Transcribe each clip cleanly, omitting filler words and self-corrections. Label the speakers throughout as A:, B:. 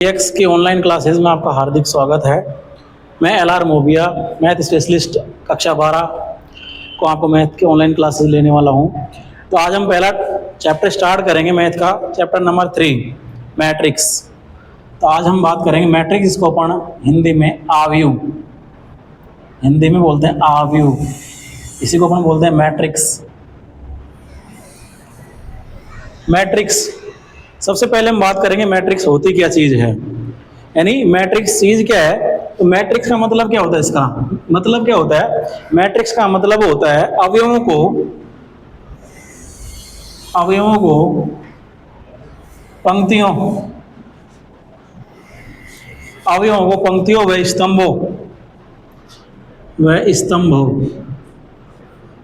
A: X की online classes में आपका हार्दिक स्वागत है। मैं LR मोबिया, मैथ स्पेशलिस्ट कक्षा 12 को आपको मैथ की ऑनलाइन क्लासेस लेने वाला हूं। तो आज हम पहला चैप्टर स्टार्ट करेंगे मैथ का, चैप्टर नंबर 3 मैट्रिक्स। तो आज हम बात करेंगे मैट्रिक्स, इसको अपन हिंदी में आव्यूह, हिंदी में बोलते हैं आव्यूह, इसी को अपन बोलते हैं मैट्रिक्स। मैट्रिक्स, सबसे पहले हम बात करेंगे मैट्रिक्स होती क्या चीज है, यानी मैट्रिक्स चीज क्या है। तो मैट्रिक्स का मतलब क्या होता है, इसका मतलब क्या होता है? मैट्रिक्स का मतलब होता है अवयवों को पंक्तियों व स्तंभों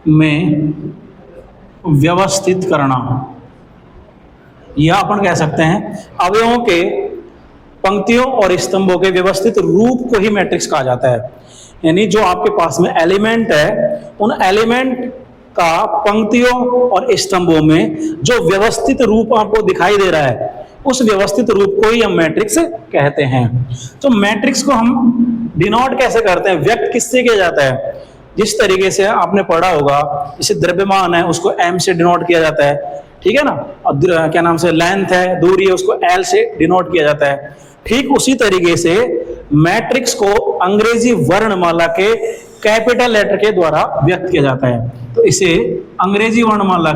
A: में व्यवस्थित करना, या अपन कह सकते हैं अवयवों के पंक्तियों और स्तंभों के व्यवस्थित रूप को ही मैट्रिक्स कहा जाता है। यानी जो आपके पास में एलिमेंट है, उन एलिमेंट का पंक्तियों और स्तंभों में जो व्यवस्थित रूप आपको दिखाई दे रहा है, उस व्यवस्थित रूप को ही हम मैट्रिक्स कहते हैं। तो मैट्रिक्स को हम डिनोट कैसे करते हैं, व्यक्त किससे किया जाता है? जिस तरीके से आपने पढ़ा होगा, जैसे द्रव्यमान है उसको m से डिनोट किया जाता है, ठीक है ना। और क्या नाम से लेंथ है, दूरी है, उसको l से डिनोट किया जाता है। ठीक उसी तरीके से मैट्रिक्स को अंग्रेजी वर्णमाला के कैपिटल लेटर के द्वारा व्यक्त किया जाता है। तो इसे अंग्रेजी वर्णमाला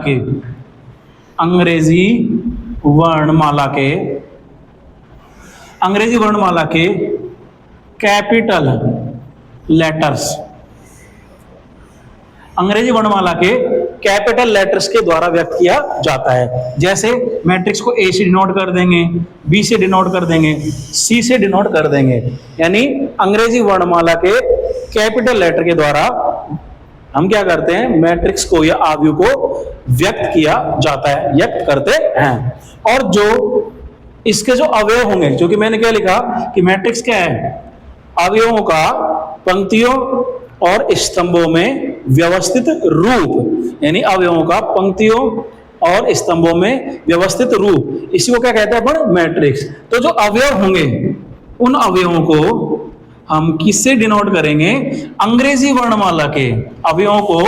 A: के कैपिटल लेटर्स के द्वारा व्यक्त किया जाता है। जैसे मैट्रिक्स को A से डिनोट कर देंगे, B से डिनोट कर देंगे, C से डिनोट कर देंगे, यानी अंग्रेजी वर्णमाला के कैपिटल लेटर के द्वारा हम क्या करते हैं, मैट्रिक्स को या आव्यूह को व्यक्त किया जाता है, व्यक्त करते हैं। और जो इसके जो अवयव होंगे, जो कि मैंने क्या लिखा कि मैट्रिक्स क्या है, अवयवों का पंक्तियों और स्तंभों में व्यवस्थित रूप, यानी अवयवों का पंक्तियों और स्तंभों में व्यवस्थित रूप, इसी को क्या कहते हैं अपन, मैट्रिक्स। तो जो अवयव होंगे, उन अवयवों को हम किससे डिनोट करेंगे? अंग्रेजी वर्णमाला के अवयवों को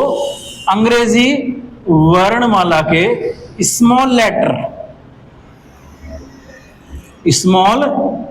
A: अंग्रेजी वर्णमाला के स्मॉल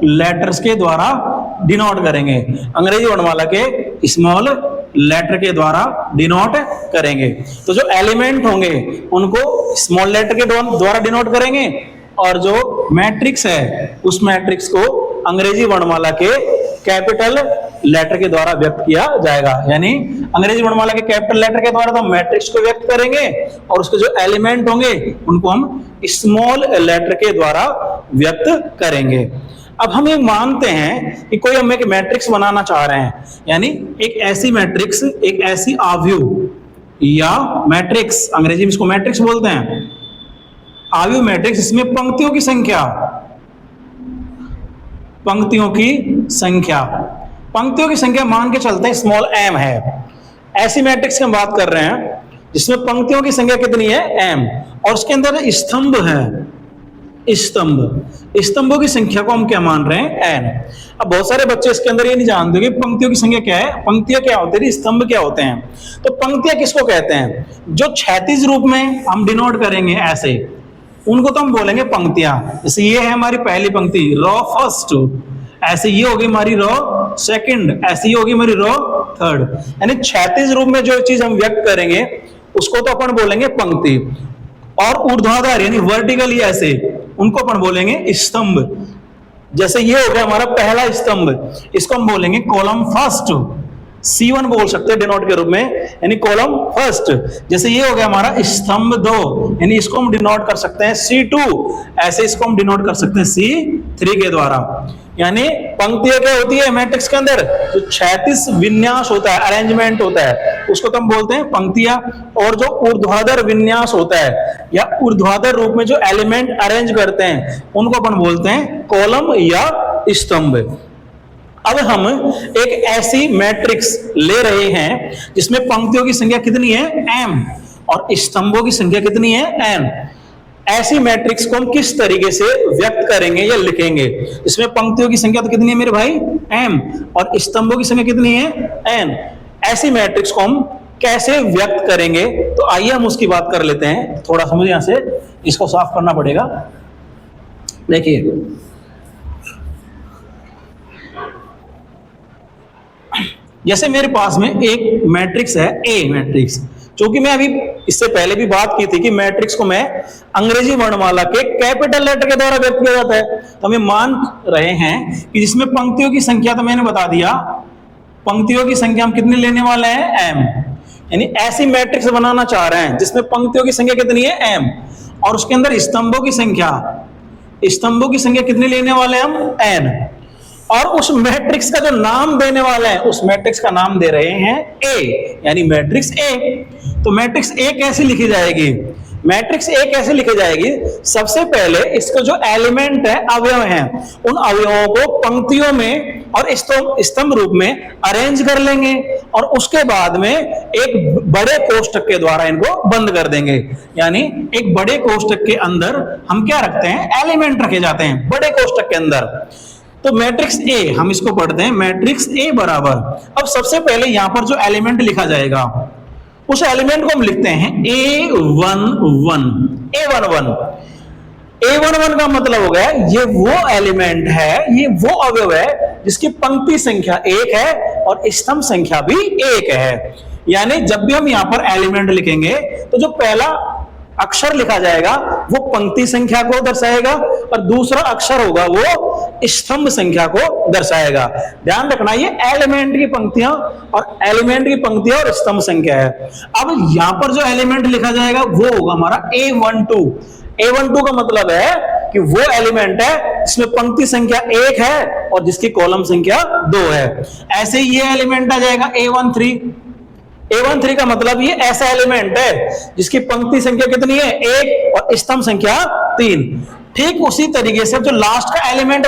A: लेटर्स के द्वारा डिनोट करेंगे। अंग्रेजी वर्णमाला के स्मॉल लेटर के द्वारा डिनोट करेंगे। तो जो एलिमेंट होंगे उनको स्मॉल लेटर के द्वारा डिनोट करेंगे, और जो मैट्रिक्स है उस मैट्रिक्स को अंग्रेजी वर्णमाला के कैपिटल लेटर के द्वारा व्यक्त किया जाएगा। यानी अंग्रेजी वर्णमाला के कैपिटल लेटर के द्वारा तो मैट्रिक्स को व्यक्त करेंगे, और उसके जो एलिमेंट होंगे उनको हम स्मॉल लेटर के द्वारा व्यक्त करेंगे। अब हम ये मानते हैं कि कोई हम एक मैट्रिक्स बनाना चाह रहे हैं, यानी एक ऐसी मैट्रिक्स, एक ऐसी आव्यूह या मैट्रिक्स, अंग्रेजी में इसको मैट्रिक्स बोलते हैं, आव्यूह मैट्रिक्स, इसमें पंक्तियों की संख्या मान के चलते हैं स्मॉल m है। ऐसी मैट्रिक्स की हम बात कर रहे हैं जिसमें पंक्तियों की संख्या कितनी है, m, और उसके अंदर स्तंभ है, स्तंभों की संख्या को हम क्या मान रहे हैं, n। अब बहुत सारे बच्चे इसके अंदर ये नहीं जानते कि पंक्तियों की संख्या क्या है, पंक्तियां क्या होती है, स्तंभ क्या होते हैं। तो पंक्तियां किसको कहते हैं? जो क्षैतिज रूप में हम डिनोट करेंगे ऐसे, उनको तो हम बोलेंगे पंक्तियां। जैसे ये है हमारी पहली पंक्ति, रो फर्स्ट, ऐसे ये होगी हमारी रो सेकंड, ऐसे ये होगी हमारी रो थर्ड। यानी क्षैतिज रूप में जो चीज हम व्यक्त करेंगे उसको तो अपन बोलेंगे पंक्ति, और ऊर्ध्वाधर यानी वर्टिकली ऐसे, उनको अपन बोलेंगे स्तंभ। जैसे ये हो गया हमारा पहला स्तंभ, इसको हम बोलेंगे कॉलम फर्स्ट, C1 बोल सकते हैं डिनोट के रूप में, यानी कॉलम फर्स्ट। जैसे ये हो गया हमारा स्तंभ 2, यानी इसको हम डिनोट कर सकते हैं C2, ऐसे इसको हम डिनोट कर सकते हैं C3 के द्वारा। यानी पंक्तियां क्या होती है मैट्रिक्स के अंदर, जो क्षैतिज विन्यास होता है, अरेंजमेंट होता है, उसको तो हम बोलते हैं पंक्तियां। और जो ऊर्ध्वाधर विन्यास होता है या ऊर्ध्वाधर रूप में जो एलिमेंट अरेंज करते हैं, उनको अपन बोलते हैं कॉलम या स्तंभ। अब हम एक ऐसी मैट्रिक्स ले रहे हैं जिसमें पंक्तियों की संख्या कितनी है, m, और स्तंभों की संख्या कितनी है, n। ऐसी मैट्रिक्स को हम किस तरीके से व्यक्त करेंगे या लिखेंगे। इसमें पंक्तियों की संख्या तो कितनी है मेरे भाई, m, और स्तंभों की संख्या कितनी है, n। ऐसी मैट्रिक्स को हम कैसे व्यक्त करेंगे, तो आइए हम उसकी बात कर लेते हैं। थोड़ा सा मुझे यहां से इसको साफ करना पड़ेगा। देखिए, जैसे मेरे पास में एक मैट्रिक्स है ए मैट्रिक्स, क्योंकि मैं अभी इससे पहले भी बात की थी कि मैट्रिक्स को मैं अंग्रेजी वर्णमाला के कैपिटल लेटर के द्वारा व्यक्त किया जाता है। तो हम मान रहे हैं कि जिसमें पंक्तियों की संख्या, तो मैंने बता दिया पंक्तियों की संख्या हम कितनी लेने वाले हैं, m। यानी ऐसी मैट्रिक्स बनाना चाह रहे हैं जिसमें पंक्तियों की संख्या कितनी है, m, और उसके अंदर स्तंभों की संख्या कितनी लेने वाले हैं हम, n। और उस मैट्रिक्स का जो नाम देने वाले हैं, उस मैट्रिक्स का नाम दे रहे हैं ए, यानी मैट्रिक्स ए। तो मैट्रिक्स ए कैसे लिखी जाएगी, मैट्रिक्स ए कैसे लिखी जाएगी, सबसे पहले इसको जो एलिमेंट है, अवयव हैं, उन अवयवों को पंक्तियों में और स्तंभ रूप में अरेंज कर लेंगे, और उसके बाद में एक बड़े कोष्टक के द्वारा इनको बंद कर देंगे। यानी एक बड़े कोष्टक के अंदर हम क्या रखते हैं, एलिमेंट रखे जाते हैं बड़े कोष्टक के अंदर। तो मैट्रिक्स ए हम इसको पढ़ते हैं, मैट्रिक्स ए बराबर, अब सबसे पहले यहां पर जो एलिमेंट लिखा जाएगा उस एलिमेंट को हम लिखते हैं A11। A11 का मतलब हो गया ये वो एलिमेंट है, ये वो अवयव है जिसकी पंक्ति संख्या 1 है और स्तंभ संख्या भी 1 है। यानी जब भी हम यहां पर एलिमेंट लिखेंगे तो जो पहला अक्षर लिखा जाएगा वो पंक्ति संख्या को दर्शाएगा, और दूसरा अक्षर होगा वो स्तंभ संख्या को दर्शाएगा। ध्यान रखना, ये एलिमेंट की पंक्तियां और स्तंभ संख्या है। अब यहां पर जो एलिमेंट लिखा जाएगा वो होगा हमारा A12। A12 का मतलब है कि वो एलिमेंट है जिसमें पंक्ति संख्या 1 है और जिसकी कॉलम संख्या 2 है। ऐसे ही ये एलिमेंट आ जाएगा A13 का मतलब ये ऐसा एलिमेंट है जिसकी पंक्ति संख्या कितनी है, 1, और स्तंभ संख्या 3। ठीक उसी तरीके से जो लास्ट का एलिमेंट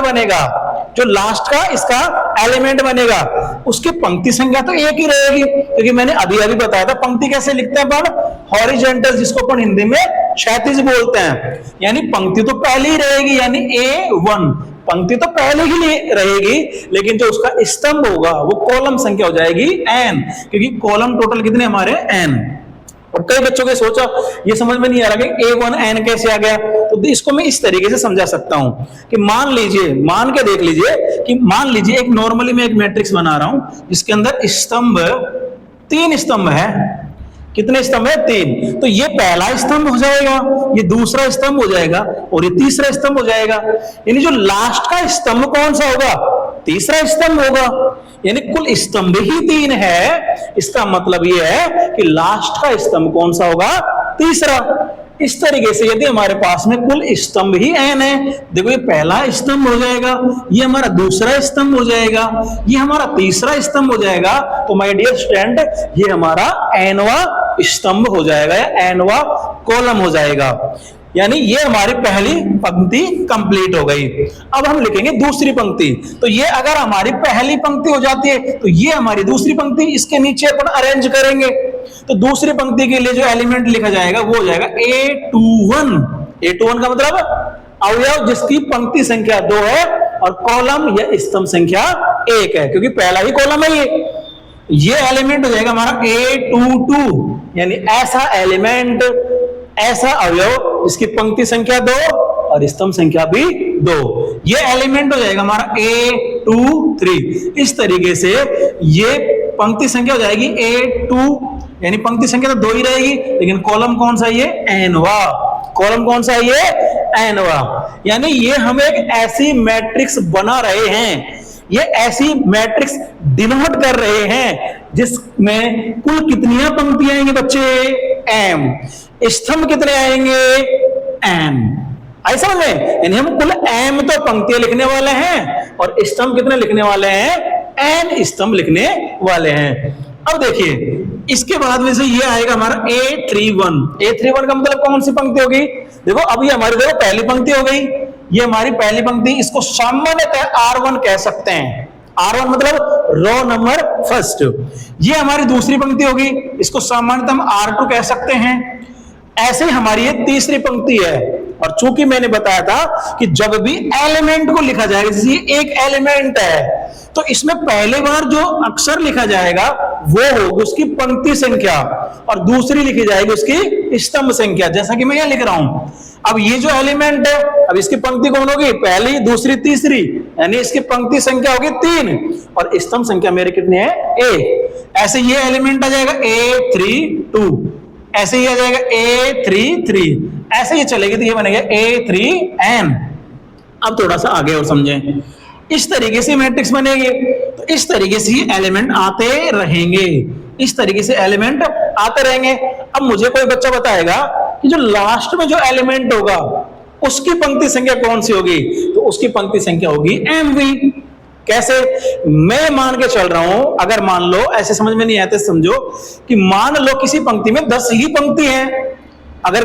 A: बनेगा, उसकी पंक्ति संख्या तो 1 ही रहेगी, क्योंकि मैंने अभी बताया था पंक्ति कैसे लिखते हैं अपन, हॉरिजॉन्टल, जिसको अपन हिंदी में क्षैतिज बोलते हैं। यानी पंक्ति तो पहले ही रहेगी, यानी A1 पंक्ति तो पहले ही रहेगी, लेकिन जो उसका स्तंभ होगा वो कॉलम संख्या हो जाएगी n, क्योंकि कॉलम टोटल कितने हमारे n। और कई बच्चों के सोचा ये समझ में नहीं आ रहा कि A1n कैसे आ गया, तो इसको मैं इस तरीके से समझा सकता हूं कि मान के देख लीजिए कि मान लीजिए एक नॉर्मली मैं एक मैट्रिक्स बना रहा हूं जिसके अंदर स्तंभ 3 स्तंभ है। कितने स्तंभ है, 3। तो ये पहला स्तंभ हो जाएगा, ये दूसरा स्तंभ हो जाएगा और ये तीसरा स्तंभ हो जाएगा। यानी जो लास्ट का स्तंभ कौन सा होगा, तीसरा स्तंभ होगा। यानी कुल स्तंभ ही 3 है, इसका मतलब ये है कि लास्ट का स्तंभ कौन सा होगा, तीसरा। इस तरीके से यदि हमारे पास में कुल स्तंभ ही n है, देखो ये पहला स्तंभ हो जाएगा, ये हमारा दूसरा स्तंभ हो जाएगा, ये हमारा तीसरा स्तंभ हो जाएगा। तो माय डियर स्टूडेंट, ये हमारा nवां स्तंभ हो जाएगा या nवां कॉलम हो जाएगा। यानी ये हमारी पहली पंक्ति कंप्लीट हो गई। अब हम लिखेंगे दूसरी पंक्ति। तो ये अगर हमारी पहली पंक्ति हो जाती है तो ये हमारी दूसरी पंक्ति, इसके नीचे अपन अरेंज करेंगे। तो दूसरी पंक्ति के लिए जो एलिमेंट लिखा जाएगा वो हो जाएगा A21। A21 का मतलब अवयव जिसकी पंक्ति संख्या 2 है और कॉलम या स्तंभ संख्या 1 है, क्योंकि पहला ही कॉलम है ये एलिमेंट हो जाएगा हमारा A22। यानी ऐसा एलिमेंट, ऐसा अवयव जिसकी पंक्ति संख्या 2 और स्तंभ संख्या भी 2, ये एलिमेंट हो जाएगा हमारा A23। इस तरीके से ये पंक्ति संख्या हो जाएगी A2, यानी पंक्ति संख्या तो 2 ही रहेगी, लेकिन कॉलम कौन सा, ये nवा। कॉलम कौन सा है, ये nवा। यानी ये हम एक ऐसी मैट्रिक्स बना रहे हैं, ये ऐसी मैट्रिक्स डिनोट कर रहे हैं जिसमें कुल कितनी पंक्तियां आएंगे बच्चे, m। स्तंभ कितने आएंगे, n। आई समझ में? यानी हम कुल m तो पंक्तियां लिखने वाले हैं और स्तंभ कितने लिखने वाले हैं, n स्तंभ लिखने वाले हैं। अब देखिए इसके बाद में से ये आएगा हमारा A31। A31 का मतलब कौन सी पंक्ति होगी, देखो अभी हमारी देखो पहली पंक्ति हो गई, ये हमारी पहली पंक्ति, इसको सामान्यतः R1 कह सकते हैं। R1 मतलब रो नंबर फर्स्ट। ये हमारी दूसरी पंक्ति होगी, इसको सामान्यतः हम R2 कह सकते हैं। ऐसे ही हमारी ये तीसरी पंक्ति है, और चूंकि मैंने बताया था कि जब भी एलिमेंट को लिखा जाएगा, जैसे ये एक एलिमेंट है तो इसमें पहली बार जो अक्षर लिखा जाएगा वो होगी उसकी पंक्ति संख्या और दूसरी लिखी जाएगी उसकी स्तंभ संख्या, जैसा कि मैं यहां लिख रहा हूं। अब ये जो एलिमेंट है, अब इसकी पंक्ति कौन होगी, पहली, दूसरी, तीसरी, यानी इसकी पंक्ति संख्या होगी 3 और स्तंभ संख्या मेरे कितनी है, ए। ऐसे ये एलिमेंट आ जाएगा A32, ऐसे ही आ जाएगा A33, ऐसे ही चलेगी तो ये बनेगा A3n। अब थोड़ा सा आगे और समझें, इस तरीके से मैट्रिक्स बनेगी, तो इस तरीके से एलिमेंट आते रहेंगे, इस तरीके से एलिमेंट आते रहेंगे। अब मुझे कोई बच्चा बताएगा कि जो लास्ट में जो एलिमेंट होगा उसकी पंक्ति संख्या कौन सी होगी, तो उसकी पंक्ति संख्या होगी mv। कैसे, मैं मान के चल रहा हूं, अगर मान लो, ऐसे समझ में नहीं आते समझो कि मान लो किसी पंक्ति में 10 ही पंक्ति हैं, अगर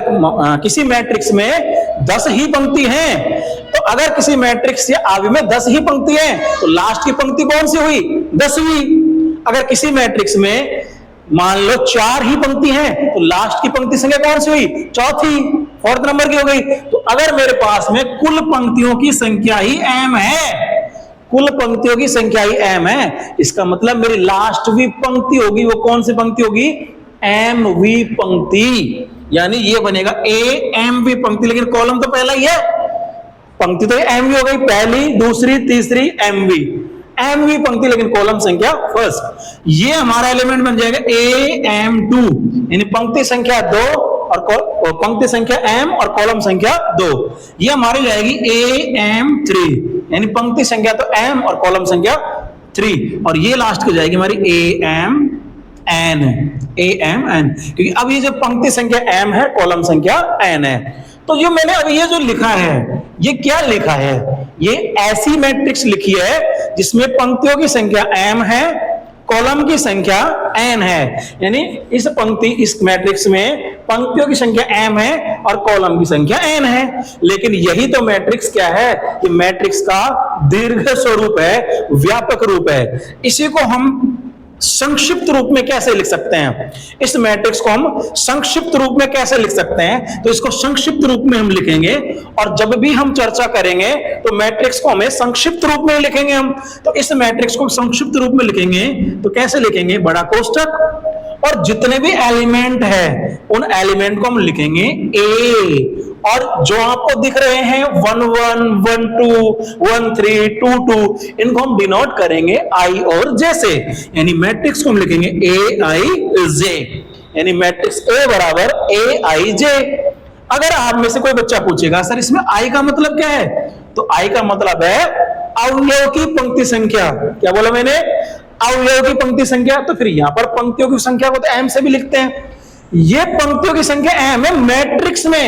A: किसी मैट्रिक्स में 10 ही पंक्ति हैं, तो अगर किसी मैट्रिक्स या आव्य में 10 ही पंक्ति हैं तो लास्ट की पंक्ति कौन सी हुई, 10वीं। अगर किसी मैट्रिक्स में मान लो 4 ही पंक्ति हैं तो लास्ट की पंक्ति संख्या कौन सी हुई, चौथी, 4th नंबर की हो गई। तो अगर मेरे पास में कुल पंक्तियों की संख्या ही m है, कुल पंक्तियों की संख्या ही m है, इसका मतलब मेरी लास्टवी पंक्ति होगी वो कौन सी पंक्ति होगी, mv पंक्ति, यानी ये बनेगा amv पंक्ति, लेकिन कॉलम तो पहला ही है, पंक्ति तो mv हो गई, पहली, दूसरी, तीसरी, mv पंक्ति, लेकिन कॉलम संख्या फर्स्ट। ये हमारा एलिमेंट बन जाएगा am2, यानी पंक्ति संख्या 2 और पंक्ति संख्या m और कॉलम संख्या 2, ये हमारी जाएगी am3, यानी पंक्ति संख्या तो m और कॉलम संख्या 3, और ये लास्ट को जाएगी हमारी amn, क्योंकि अब ये जो पंक्ति संख्या m है, कॉलम संख्या n है। तो जो मैंने अभी ये जो लिखा है, ये क्या लिखा है, ये ऐसी मैट्रिक्स लिखी है जिसमें पंक्तियों की संख्या m है, कॉलम की संख्या n है, यानी इस मैट्रिक्स में पंक्तियों की संख्या m है और कॉलम की संख्या n है। लेकिन यही तो मैट्रिक्स क्या है, ये मैट्रिक्स का दीर्घ स्वरूप है, व्यापक रूप है। इसी को हम संक्षिप्त रूप में कैसे लिख सकते हैं, इस मैट्रिक्स को हम संक्षिप्त रूप में कैसे लिख सकते हैं, तो इसको संक्षिप्त रूप में हम लिखेंगे, और जब भी हम चर्चा करेंगे तो मैट्रिक्स को हमें संक्षिप्त रूप में लिखेंगे हम। तो इस मैट्रिक्स को संक्षिप्त रूप में लिखेंगे तो कैसे लिखेंगे, बड़ा कोष्टक, और जितने भी एलिमेंट है उन एलिमेंट को हम लिखेंगे A, और जो आपको दिख रहे हैं 1 1 1 2 1 3 2 2, इनको हम डिनोट करेंगे I और J से, यानी मैट्रिक्स को हम लिखेंगे AIJ, यानी मैट्रिक्स A बराबर AIJ। अगर आप में से कोई बच्चा पूछेगा सर इसमें I का मतलब क्या है, तो I का मतलब है अवयव की पंक्ति संख्या। क्या बोला मैंने, अवयव की पंक्ति संख्या। तो फिर यहां पर पंक्तियों की संख्या को तो m से भी लिखते हैं, ये पंक्तियों की संख्या m है मैट्रिक्स में,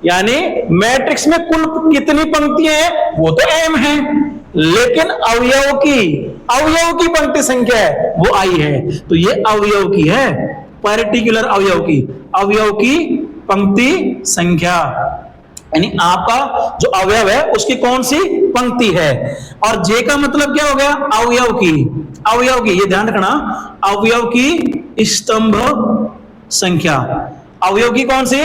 A: यानी मैट्रिक्स में कुल कितनी पंक्तियां हैं वो तो m है, लेकिन अवयव की पंक्ति संख्या है वो I है। तो ये अवयव की है, पर्टिकुलर अवयव की पंक्ति संख्या, यानी आपका जो अवयव है उसकी कौन सी पंक्ति है। और J का मतलब क्या हो गया, अवयव की, ये ध्यान रखना, अवयव की स्तंभ संख्या, अवयव की कौन सी,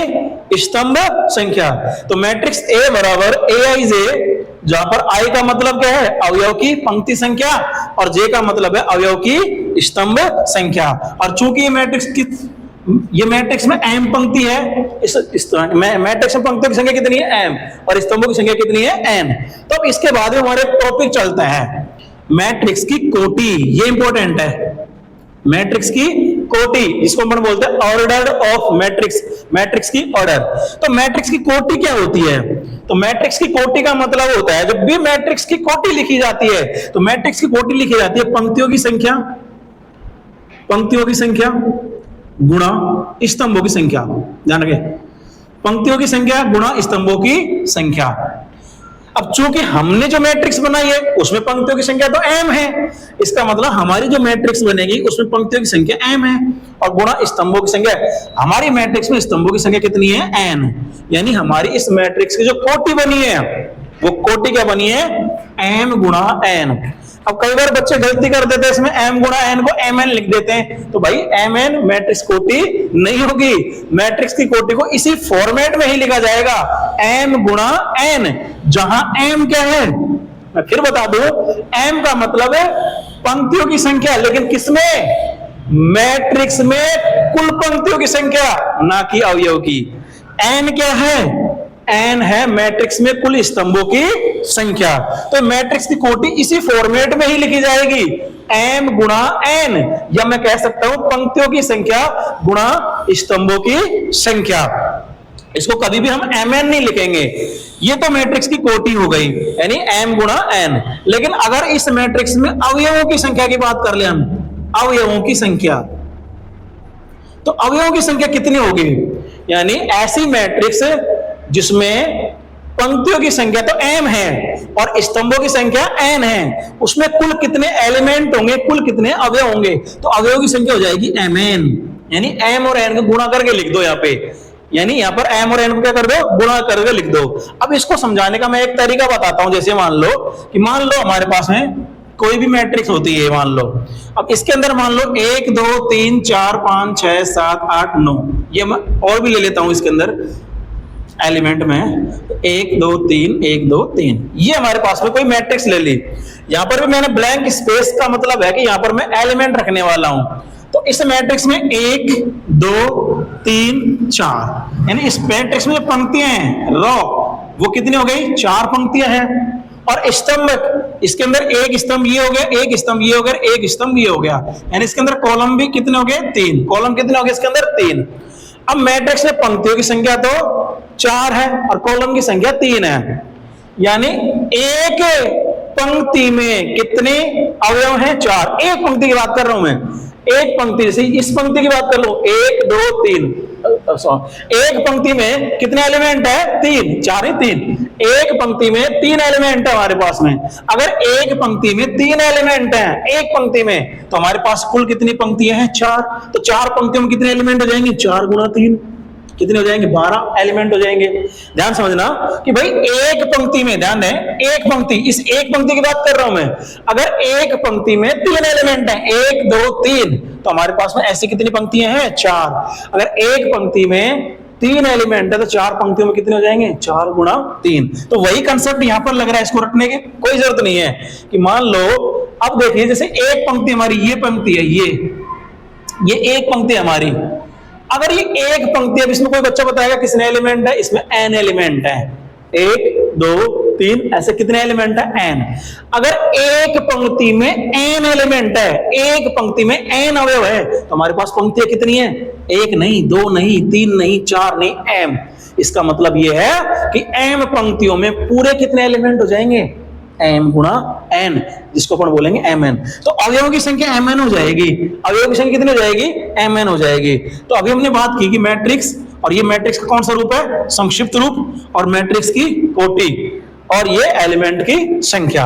A: स्तंभ संख्या। तो मैट्रिक्स A बराबर AIJ, जहां पर I का मतलब क्या है, अवयव की पंक्ति संख्या, और J का मतलब है अवयव की स्तंभ संख्या। और चूंकि ये मैट्रिक्स में m पंक्ति है, इस मैट्रिक्स में पंक्तियों की संख्या कितनी है m, और स्तंभों की संख्या कितनी है n। तो अब इसके बाद में हमारे टॉपिक चलता है मैट्रिक्स की कोटि, ये इंपॉर्टेंट है, मैट्रिक्स की कोटि, जिसको अपन बोलते हैं ऑर्डर ऑफ मैट्रिक्स, मैट्रिक्स की ऑर्डर। तो मैट्रिक्स की कोटि क्या होती है, तो मैट्रिक्स की कोटि का मतलब होता है जब भी मैट्रिक्स की कोटि लिखी जाती है, तो मैट्रिक्स की कोटि लिखी जाती है पंक्तियों की संख्या गुणा स्तंभों की संख्या, ध्यान रखें, पंक्तियों की संख्या गुणा स्तंभों की संख्या। अब चूंकि हमने जो मैट्रिक्स बनाई है उसमें पंक्तियों की संख्या तो m है, इसका मतलब हमारी जो मैट्रिक्स बनेगी उसमें पंक्तियों की संख्या m है और गुणा स्तंभों की संख्या, हमारी मैट्रिक्स में स्तंभों की संख्या कितनी है, n, यानी हमारी इस मैट्रिक्स की जो कोटि बनी है वो कोटि क्या बनी है, m गुणा n। अब कई बार बच्चे गलती कर देते हैं, इसमें m गुणा n को mn लिख देते हैं, तो भाई mn मैट्रिक्स कोटि नहीं होगी, मैट्रिक्स की कोटि को इसी फॉर्मेट में ही लिखा जाएगा, m गुणा n, जहां m क्या है, मैं फिर बता दूं, m का मतलब है पंक्तियों की संख्या, लेकिन किसमें, मैट्रिक्स में कुल पंक्तियों की संख्या, ना कि अवयव की। n क्या है, n है मैट्रिक्स में कुल स्तंभों की संख्या, तो मैट्रिक्स की कोटि इसी फॉर्मेट में ही लिखी जाएगी, m गुणा n, या मैं कह सकता हूं पंक्तियों की संख्या गुणा स्तंभों की संख्या। इसको कभी भी हम mn नहीं लिखेंगे, ये तो मैट्रिक्स की कोटि हो गई, यानी m गुणा n। लेकिन अगर इस मैट्रिक्स में अवयवों की संख्या की बात कर ले हम, अवयवों की संख्या, तो अवयवों की संख्या कितनी होगी, यानी ऐसी मैट्रिक्स जिसमें पंक्तियों की संख्या तो m है और स्तंभों की संख्या n है, उसमें कुल कितने एलिमेंट होंगे, कुल कितने अवयव होंगे, तो अवयवों की संख्या हो जाएगी mn, यानी m और n को गुणा करके लिख दो यहाँ पे, यानी यहाँ पर m और n को क्या कर दो, गुणा करके लिख दो। अब इसको समझाने का मैं एक तरीका बताता हूं, जैसे मान लो हमारे पास में कोई भी मैट्रिक्स होती है, मान लो, अब इसके अंदर मान लो 1 2 3 4 5 6 7 8 9, ये मैं और भी ले लेता हूं इसके अंदर एलिमेंट में, 1 2 3 1 2 3, ये हमारे पास में कोई मैट्रिक्स ले ली। यहां पर भी मैंने ब्लैंक स्पेस का मतलब है कि यहां पर मैं एलिमेंट रखने वाला हूं, तो इस मैट्रिक्स में 1 2 3 4, यानी इस मैट्रिक्स में जो पंक्तियां हैं, रो, वो कितनी हो गई, 4 पंक्तियां हैं, और स्तंभ, इसके अंदर एक स्तंभ ये हो गया, एक स्तंभ ये हो गया, एक स्तंभ ये हो गया, यानी इसके अंदर कॉलम भी कितने हो गए, 3 कॉलम कितने हो गए इसके अंदर, 3। अब मैट्रिक्स में पंक्तियों की संख्या तो 4 है और कॉलम की संख्या 3 है, यानी एक पंक्ति में कितने अवयव हैं, 4। एक पंक्ति की बात कर रहा हूं मैं, एक पंक्ति, जैसे इस पंक्ति की बात कर लो, 1 2 3, एक पंक्ति में कितने एलिमेंट है, 3, 4 ही 3, एक पंक्ति में 3 एलिमेंट है हमारे पास में। अगर एक पंक्ति में 3 एलिमेंट हैं एक पंक्ति में, तो हमारे पास कुल कितनी पंक्तियां हैं, 4, तो 4 पंक्तियों में कितने एलिमेंट हो जाएंगे, 4 गुणा 3 कितने हो जाएंगे, 12 एलिमेंट हो जाएंगे। ध्यान समझना कि भाई एक पंक्ति में, ध्यान दें, एक पंक्ति, इस एक पंक्ति की बात कर रहा हूं मैं, अगर एक पंक्ति में 3 एलिमेंट हैं, 1 2 3, तो हमारे पास में ऐसी कितनी पंक्तियां हैं, 4। अगर एक पंक्ति में 3 एलिमेंट है तो 4 पंक्तियों में कितने हो जाएंगे, 4 गुणा 3। तो वही कंसेप्ट यहां पर लग रहा है, इसको रखने की कोई जरूरत नहीं है कि मान लो, अब देखिए जैसे एक पंक्ति हमारी, ये पंक्ति है, ये एक पंक्ति हमारी, अगर ये एक पंक्ति है, इसमें कोई बच्चा बताएगा कितने एलिमेंट है, इसमें n एलिमेंट है, 1 2 3, ऐसे कितने एलिमेंट है, n। अगर एक पंक्ति में n एलिमेंट है, एक पंक्ति में n अवयव है, तो हमारे पास पंक्तियां कितनी है, 1 नहीं, 2 नहीं, 3 नहीं, 4 नहीं, m। इसका मतलब यह है कि m पंक्तियों में पूरे कितने एलिमेंट हो जाएंगे, m गुणा n, जिसको अपन बोलेंगे mn। तो अवयवों की संख्या mn हो जाएगी, अवयवों की संख्या कितनी हो जाएगी, mn हो जाएगी। तो अभी हमने बात की कि मैट्रिक्स, और ये मैट्रिक्स का कौन सा रूप है, संक्षिप्त रूप, और मैट्रिक्स की कोटि, और ये एलिमेंट की संख्या।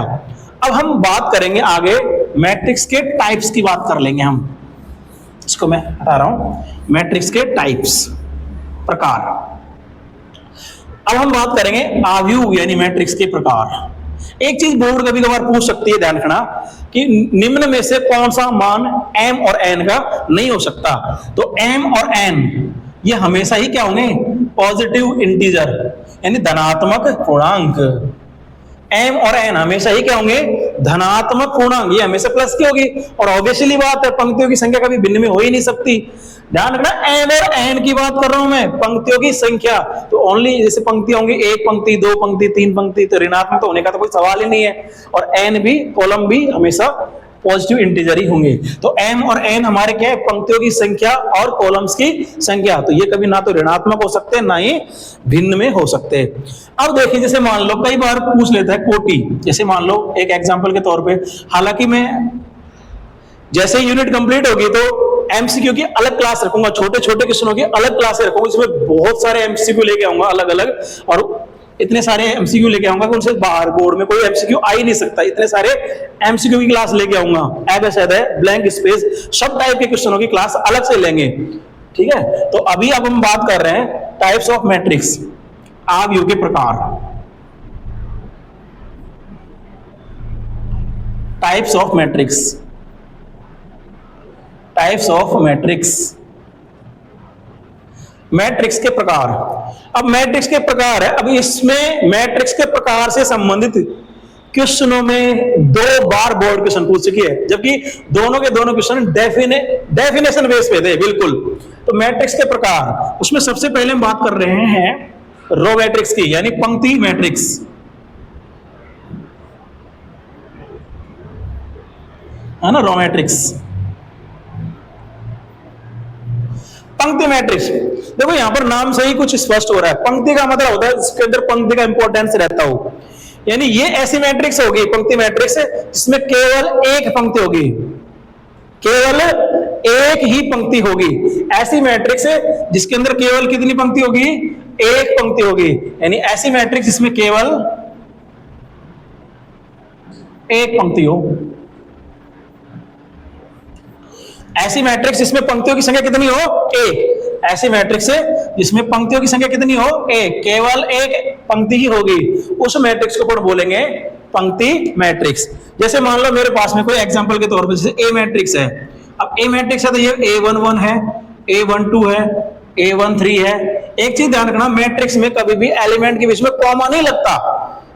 A: अब हम बात करेंगे आगे मैट्रिक्स के टाइप्स की बात कर लेंगे हम, इसको मैं हटा रहा हूं, मैट्रिक्स के टाइप्स, प्रकार। अब हम बात करेंगे आव्यूह यानी मैट्रिक्स के प्रकार। एक चीज बोर्ड कभी कभार पूछ सकती है, ध्यान रखना कि निम्न में से कौन सा मान m और n का नहीं हो सकता। तो m और n ये हमेशा ही क्या होंगे, पॉजिटिव इंटीजर, यानी धनात्मक पूर्णांक। m और n हमेशा ही क्या होंगे, धनात्मक पूर्णांक, ये हमेशा प्लस की होगी, और ऑब्वियसली बात है पंक्तियों की संख्या कभी भिन्न में हो ही नहीं सकती। ध्यान रखना, m और n की बात कर रहा हूं मैं, पंक्तियों की संख्या, तो ओनली जैसे पंक्तियां होंगी, 1 पंक्ति 2 पंक्ति 3 पंक्ति, तो ऋणात्मक तो होने का तो कोई सवाल ही नहीं है, और n भी, कॉलम भी हमेशा पॉजिटिव इंटीजर ही होंगे। तो m और n हमारे क्या है, पंक्तियों की संख्या और कॉलम्स की संख्या, तो ये कभी ना तो ऋणात्मक हो सकते ना ही भिन्न में हो सकते। अब देखिए जैसे मान लो कई बार पूछ लेता है कोटि, जैसे मान लो एक एग्जांपल के तौर पे, हालांकि मैं जैसे यूनिट कंप्लीट होगी तो एमसीक्यू की अलग क्लास रखूंगा, छोटे छोटे क्वेश्चनों की अलग क्लास रखूंगा, इसमें बहुत सारे एमसीक्यू लेके आऊंगा अलग अलग, और इतने सारे एमसीक्यू लेके आऊंगा कि उनसे बाहर बोर्ड में कोई एमसीक्यू आ ही नहीं सकता, इतने सारे एमसीक्यू की क्लास लेके आऊंगा। ऐसा है ब्लैंक स्पेस, सब टाइप के क्वेश्चनों की क्लास अलग से लेंगे, ठीक है। तो अभी अब हम बात कर रहे हैं टाइप्स ऑफ मैट्रिक्स, आव्यूह के प्रकार। Types of matrix, types of matrix, matrix के प्रकार। अब मैट्रिक्स के प्रकार है, अब इसमें मैट्रिक्स के प्रकार से संबंधित क्वेश्चनों में 2 बार बोर्ड क्वेश्चन पूछ चुकी है, जबकि दोनों के दोनों क्वेश्चन डेफिनेशन बेस पे थे बिल्कुल। तो मैट्रिक्स के प्रकार, उसमें सबसे पहले हम बात कर रहे हैं रो मैट्रिक्स की, यानी पंक्ति मैट्रिक्स, है ना, रो मैट्रिक्स। पंक्ति मैट्रिक्स, देखो यहां पर नाम से ही कुछ स्पष्ट हो रहा है। पंक्ति का मतलब होता है इसके अंदर पंक्ति का इंपॉर्टेंस रहता हो, यानी ये ऐसी मैट्रिक्स होगी पंक्ति मैट्रिक्स जिसमें केवल एक पंक्ति होगी, केवल एक ही पंक्ति होगी। ऐसी मैट्रिक्स जिसके अंदर केवल कितनी पंक्ति होगी, एक पंक्ति होगी, यानी ऐसी मैट्रिक्स जिसमें केवल एक पंक्ति हो। ऐसी मैट्रिक्स जिसमें पंक्तियों की संख्या कितनी हो, एक। ऐसी मैट्रिक्स जिसमें पंक्तियों की संख्या कितनी हो, एक, केवल एक पंक्ति ही होगी, उस मैट्रिक्स को अपन बोलेंगे पंक्ति मैट्रिक्स। जैसे मान लो मेरे पास में कोई एग्जांपल के तौर पर जैसे ए मैट्रिक्स है। अब ए मैट्रिक्स है तो ये A11 है, A12 है, A13 है। एक चीज ध्यान रखना, मैट्रिक्स में कभी भी एलिमेंट के बीच में कॉमा नहीं लगता,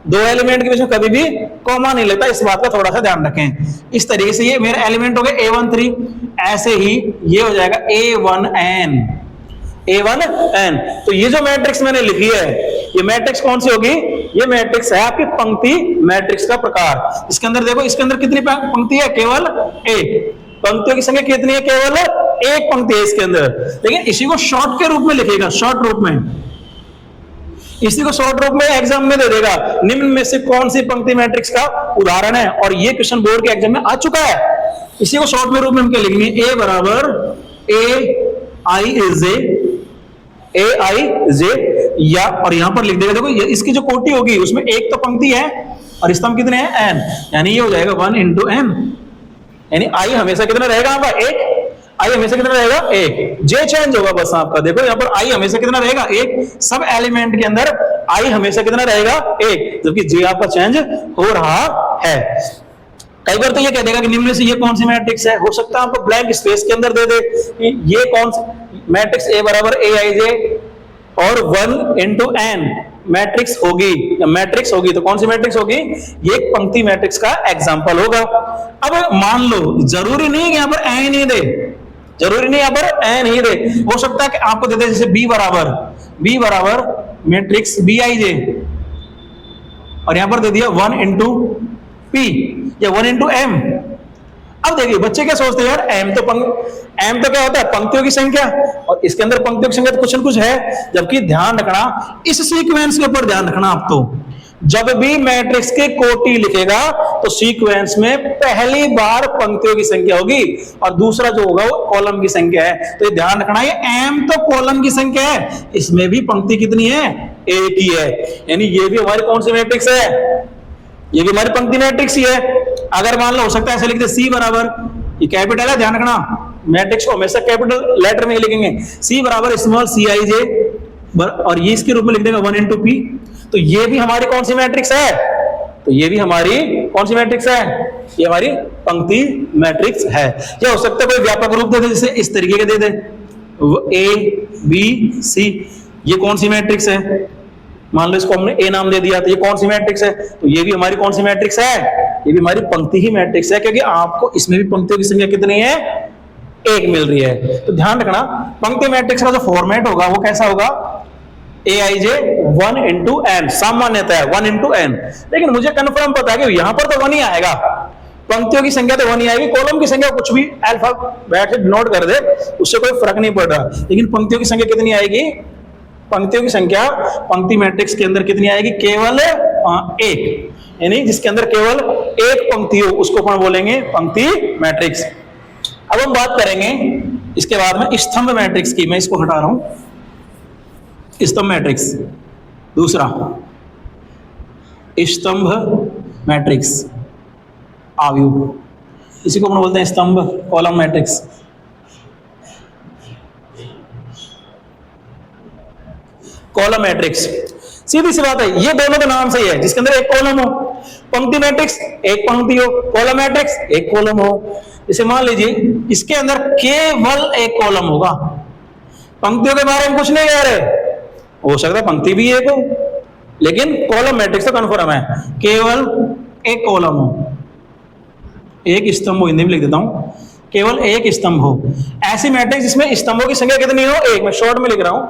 A: 2 एलिमेंट के बीच में कभी भी कॉमा नहीं लगता, इस बात का थोड़ा सा ध्यान रखें। इस तरीके से ये मेरा एलिमेंट हो गया A13, ऐसे ही ये हो जाएगा A1n, A1n। तो ये जो मैट्रिक्स मैंने लिखी है, ये मैट्रिक्स कौन सी होगी, ये मैट्रिक्स है आपकी पंक्ति मैट्रिक्स का प्रकार। इसके अंदर देखो, इसके अंदर कितनी पंक्ति है, केवल एक। पंक्तियों की संख्या कितनी है, केवल एक पंक्ति है इसके अंदर। लेकिन इसी को शॉर्ट के रूप में लिखेगा, शॉर्ट रूप में, इसी को शॉर्ट रूप में एग्जाम में दे देगा, निम्न में से कौन सी पंक्ति मैट्रिक्स का उदाहरण है, और ये क्वेश्चन बोर्ड के एग्जाम में आ चुका है। इसी को शॉर्ट में रूप में हम क्या लिखेंगे, A बराबर AIJ, या और यहां पर लिख देगा, देखो इसकी जो कोटि होगी उसमें एक तो पंक्ति है और स्तंभ कितने हैं, n, यानी ये हो जाएगा 1 into n, यानी I हमेशा कितना रहेगा आपका, एक। I हमेशा कितना रहेगा, एक। J चेंज होगा बस आपका, देखो यहाँ पर I हमेशा कितना रहेगा, एक। सब एलिमेंट के अंदर I हमेशा कितना रहेगा, एक, जबकि J आपका चेंज हो रहा है। कई बार तो ये कह देगा कि निम्न से ये कौन सी मैट्रिक्स है, हो सकता है आपको ब्लैंक स्पेस के अंदर दे दे कि ये कौन सी मैट्रिक्स A बराबर AIJ और 1 into n मैट्रिक्स होगी, या मैट्रिक्स होगी तो कौन सी मैट्रिक्स होगी, ये एक पंक्ति मैट्रिक्स का एग्जांपल होगा। अब मान लो, जरूरी नहीं है कि यहाँ पर n ही दे, जरूरी नहीं यहाँ पर n ही दे, हो सकता है कि आपको दे दे जैसे B बराबर मैट्रिक्स BIJ, और यहां पर दे दिया 1 into P या 1 into M। अब देखिए बच्चे क्या सोचते हैं, यार m तो क्या होता है, पंक्तियों की संख्या, और इसके अंदर पंक्तियों की संख्या तो कुछ न कुछ है। जबकि ध्यान रखना, इस सीक्वेंस के ऊपर ध्यान रखना, आप तो जब भी मैट्रिक्स के कोटि लिखेगा तो सीक्वेंस में पहली बार पंक्तियों की संख्या होगी और दूसरा जो होगा वो कॉलम की संख्या है। तो ये ध्यान रखना, ये m तो कॉलम की संख्या है, इसमें भी पंक्ति कितनी है, एक ही है, यानी ये भी हमारी कौन सी मैट्रिक्स है, ये भी हमारी पंक्ति मैट्रिक्स ही है। अगर मान लो हो सकता है ऐसे लिख दे C बराबर, ये कैपिटल है, ध्यान रखना मैट्रिक्स को हमेशा कैपिटल लेटर में ही लिखेंगे, C बराबर स्मॉल CIJ, और ये इसके रूप में लिख देंगे 1 into P। तो ये भी हमारी कौन सी मैट्रिक्स है, तो ये भी हमारी कौन सी मैट्रिक्स है, ये हमारी पंक्ति मैट्रिक्स है। या हो सकता है कोई व्यापक रूप दे दे, जैसे इस तरीके के दे दे ABC, ये कौन सी मैट्रिक्स है, मान लो इसको हमने A नाम दे दिया, तो ये कौन सी मैट्रिक्स है, तो ये भी हमारी कौन सी मैट्रिक्स है, ये भी हमारी पंक्ति ही मैट्रिक्स है, क्योंकि आपको इसमें भी पंक्तियों की संख्या कितनी है, एक मिल रही है। तो ध्यान रखना, पंक्ति मैट्रिक्स का जो फॉर्मेट होगा वो कैसा होगा, AIJ 1 into n, सामान्यतः 1 into n। लेकिन मुझे कंफर्म पता है कि यहां पर तो 1 ही आएगा, पंक्तियों की संख्या तो 1 ही आएगी, कॉलम की संख्या कुछ भी अल्फाबेट से डिनोट कर दे, उससे कोई फर्क नहीं पड़ रहा। लेकिन पंक्तियों की संख्या कितनी आएगी, पंक्तियों की संख्या पंक्ति मैट्रिक्स के अंदर कितनी आएगी, केवल एक, यानी जिसके अंदर केवल एक पंक्ति हो उसको अपन बोलेंगे पंक्ति मैट्रिक्स। अब हम बात करेंगे इसके बाद में स्तंभ मैट्रिक्स की, मैं इसको हटा रहा हूं, स्तंभ मैट्रिक्स। दूसरा स्तंभ मैट्रिक्स आव्यूह, इसी को अपन बोलते हैं स्तंभ कॉलम मैट्रिक्स। कॉलम मैट्रिक्स, सीधी सी बात है, ये दोनों के नाम सही है जिसके अंदर एक कॉलम हो। पंक्ति मैट्रिक्स एक पंक्ति हो, कॉलम मैट्रिक्स एक कॉलम हो। जैसे मान लीजिए इसके अंदर केवल एक कॉलम होगा, पंक्तियों के बारे में कुछ नहीं कह रहे, हो सकता है पंक्ति भी एक हो, लेकिन कॉलम मैट्रिक्स तो कन्फर्म है, केवल एक कॉलम हो, एक स्तंभ हो, हिंदी में लिख देता हूं, केवल एक स्तंभ हो। ऐसी मैट्रिक्स जिसमें स्तंभों की संख्या कितनी हो, एक। मैं शॉर्ट में लिख रहा हूं,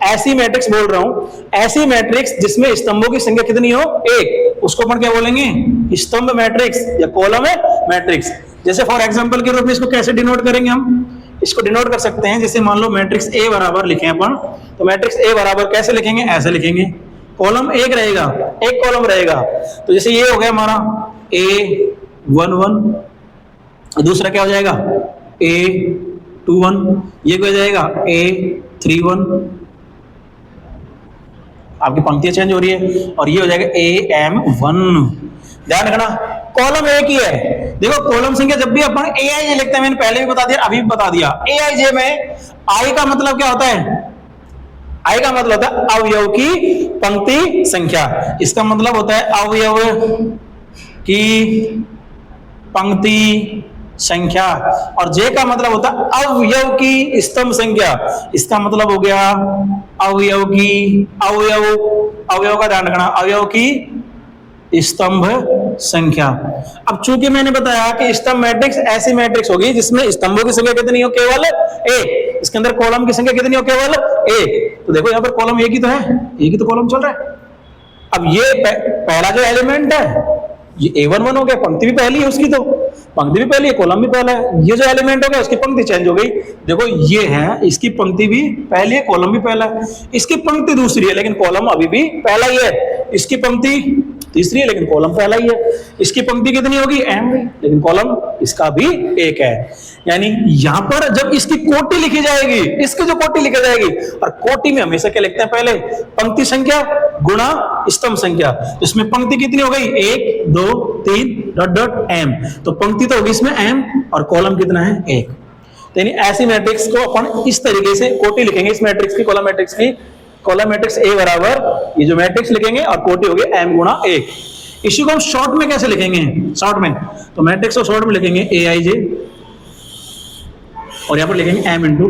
A: ऐसी मैट्रिक्स बोल रहा हूं, ऐसी मैट्रिक्स जिसमें स्तंभों की संख्या कितनी हो, एक, उसको अपन क्या बोलेंगे, स्तंभ मैट्रिक्स या कॉलम मैट्रिक्स। जैसे फॉर एग्जांपल के रूप में इसको कैसे डिनोट करेंगे हम, इसको डिनोट कर सकते हैं, जैसे मान लो मैट्रिक्स ए बराबर लिखे अपन, तो मैट्रिक्स ए बराबर कैसे लिखेंगे, ऐसे लिखेंगे, कॉलम एक रहेगा, एक कॉलम रहेगा। तो जैसे ये हो गया हमारा A11, दूसरा क्या हो जाएगा A21, ये क्या हो जाएगा A31, आपकी पंक्तियां चेंज हो रही है, और ये हो जाएगा AM1। ध्यान रखना कॉलम एक ही है। देखो कॉलम संख्या जब भी अपन AIJ लिखते हैं, मैंने पहले भी बता दिया, अभी भी बता दिया, AIJ में I का मतलब क्या होता है, I का मतलब होता है अवयव की पंक्ति संख्या, इसका मतलब होता है अवयव की पंक्ति संख्या, और J का मतलब होता है अवयव की स्तंभ संख्या, इसका मतलब हो गया अवयव की, अवयव का ध्यान रखना, अवयव की स्तंभ संख्या। अब चूंकि मैंने बताया कि स्तंभ मैट्रिक्स ऐसी मैट्रिक्स होगी जिसमें स्तंभों की संख्या कितनी हो, केवल एक, इसके अंदर कॉलम की संख्या कितनी हो, केवल एक। तो देखो यहां पर कॉलम एक ही तो है, एक ही तो कॉलम चल रहा है। अब ये पहला जो एलिमेंट है ये A11 हो गया, पंक्ति भी पहली है उसकी, तो पंक्ति भी पहली है, कॉलम भी पहला है। ये जो एलिमेंट हो गया उसकी पंक्ति चेंज हो गई, देखो ये है, इसकी पंक्ति भी पहली है, कॉलम भी पहला है, इसकी पंक्ति दूसरी है लेकिन कॉलम अभी भी पहला ही है, इसकी पंक्ति तीसरी है लेकिन कॉलम पहला ही है, इसकी पंक्ति कितनी होगी M, लेकिन कॉलम इसका भी एक है। यानी यहां पर जब इसकी कोटि लिखी जाएगी, इसकी जो कोटि लिखी जाएगी, और कोटि में हमेशा क्या लिखते हैं, पहले पंक्ति संख्या गुणा स्तंभ संख्या, तो इसमें पंक्ति कितनी हो गई 1 2 3 डॉट डॉट M, तो पंक्ति तो होगी इसमें M और कॉलम कितना है 1। तो यानी ऐसी मैट्रिक्स को अपन इस तरीके से कोटि लिखेंगे, इस मैट्रिक्स की, कॉलम मैट्रिक्स की, कॉलम मैट्रिक्स A बराबर ये जो मैट्रिक्स लिखेंगे और कोटि हो गई M गुणा 1। इसी को हम शॉर्ट में कैसे लिखेंगे, शॉर्ट में तो मैट्रिक्स को शॉर्ट में लिखेंगे AIJ, और यहां पर लिखेंगे M इंटू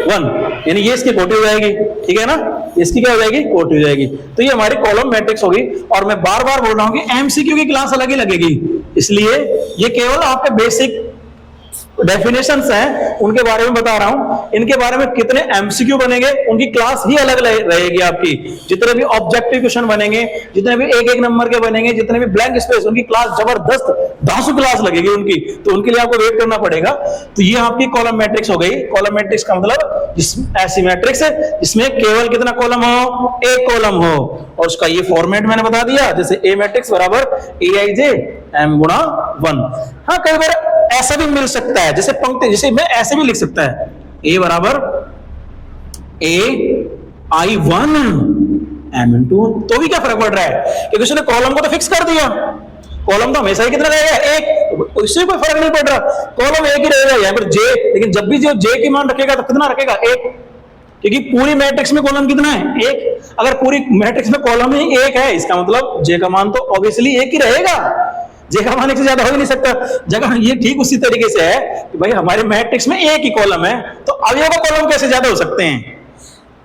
A: 1, यानी ये इसकी कोटि हो जाएगी, ठीक है ना, इसकी क्या हो जाएगी, कोटि हो जाएगी। तो ये हमारी कॉलम मैट्रिक्स होगी। और मैं बार बार बोल रहा हूं कि MCQ की क्लास अलग ही लगेगी, इसलिए ये केवल आपके बेसिक डेफिनेशंस हैं उनके बारे में बता रहा हूं, इनके बारे में कितने एमसीक्यू बनेंगे उनकी क्लास ही अलग रहेगी आपकी। जितने भी ऑब्जेक्टिव क्वेश्चन बनेंगे, जितने भी एक एक नंबर के बनेंगे, जितने भी ब्लैंक स्पेस, उनकी क्लास जबरदस्त धांसू क्लास लगेगी उनकी, तो उनके लिए आपको वेट करना पड़ेगा। तो ये आपकी कॉलम मैट्रिक्स हो गई। कॉलम मैट्रिक्स का मतलब ऐसी मैट्रिक्स है जिसमें केवल कितना कॉलम हो, एक कॉलम हो, और उसका ये फॉर्मेट मैंने बता दिया, जैसे ए मैट्रिक्स बराबर AIJ M गुणा 1। हाँ, कई बार ऐसा भी मिल सकता है, जैसे पंक्ति, जैसे मैं ऐसे भी लिख सकता है A बराबर AI1 M इंटू 1, तो भी क्या फर्क पड़ रहा है, क्योंकि उसने कॉलम को तो फिक्स कर दिया, कॉलम तो हमेशा ही कितना रहेगा, एक, उससे कोई फर्क नहीं पड़ रहा, कॉलम एक ही रहेगा यहाँ पर J, लेकिन जब भी जो J की मान रखेगा तो कितना रखेगा, एक, क्योंकि पूरी मैट्रिक्स में कॉलम कितना है, एक। अगर पूरी मैट्रिक्स में कॉलम ही एक है, इसका मतलब J का मान तो ऑब्वियसली एक ही रहेगा, J का मान एक से ज्यादा हो ही नहीं सकता। जगह ये ठीक उसी तरीके से है कि भाई हमारे मैट्रिक्स में एक ही कॉलम है, तो अवयव कॉलम कैसे ज्यादा हो सकते हैं।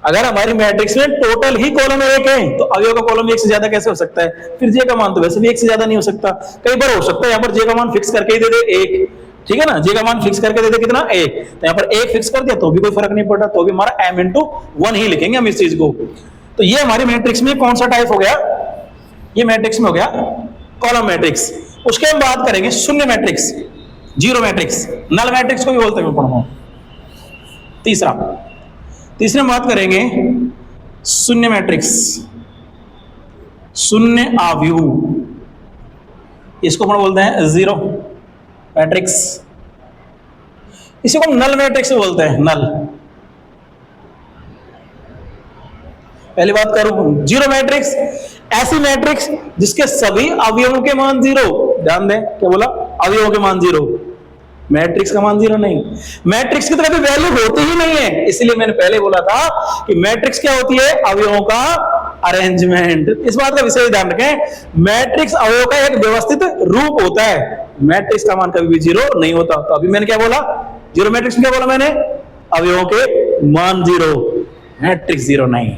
A: अगर हमारी मैट्रिक्स में टोटल ही कॉलम एक है, तो अवयव का कॉलम एक से ज्यादा कैसे हो सकता है, फिर J का मान तो वैसे भी एक से ज्यादा नहीं हो सकता। कई बार हो सकता है यहाँ पर J का मान फिक्स करके ही दे दे एक, ठीक है ना, J का मान फिक्स करके दे दे कितना, एक, तो यहाँ पर एक फिक्स कर दिया तो भी कोई फर्क नहीं पड़ रहा, तो भी हमारा M इंटू 1 ही लिखेंगे हम इस चीज को। तो ये हमारी मैट्रिक्स में कौन सा टाइप हो गया, ये मैट्रिक्स में हो गया कॉलम मैट्रिक्स। उसके हम बात करेंगे शून्य matrix, zero matrix, null matrix को भी बोलते हैं पढ़ो। तीसरे हम बात करेंगे शून्य मैट्रिक्स, शून्य आव्यूह, इसको अपन बोलते हैं जीरो मैट्रिक्स, इसी को नल मैट्रिक्स बोलते हैं, नल। पहली बात करूं, जीरो मैट्रिक्स ऐसी मैट्रिक्स जिसके सभी अवयवों के मान जीरो, ध्यान दें क्या बोला, अवयवों के मान जीरो, मैट्रिक्स का मान 0 नहीं, मैट्रिक्स की तरफ भी वैल्यू होती ही नहीं है। इसलिए मैंने पहले बोला था कि मैट्रिक्स क्या होती है, अवयवों का अरेंजमेंट। इस बात का विशेष ध्यान रखें, मैट्रिक्स अवयव का एक व्यवस्थित रूप होता है, मैट्रिक्स का मान कभी भी 0 नहीं होता। तो अभी मैंने क्या बोला, जीरो मैट्रिक्स में क्या बोला मैंने, अवयवों के मान 0, मैट्रिक्स 0 नहीं।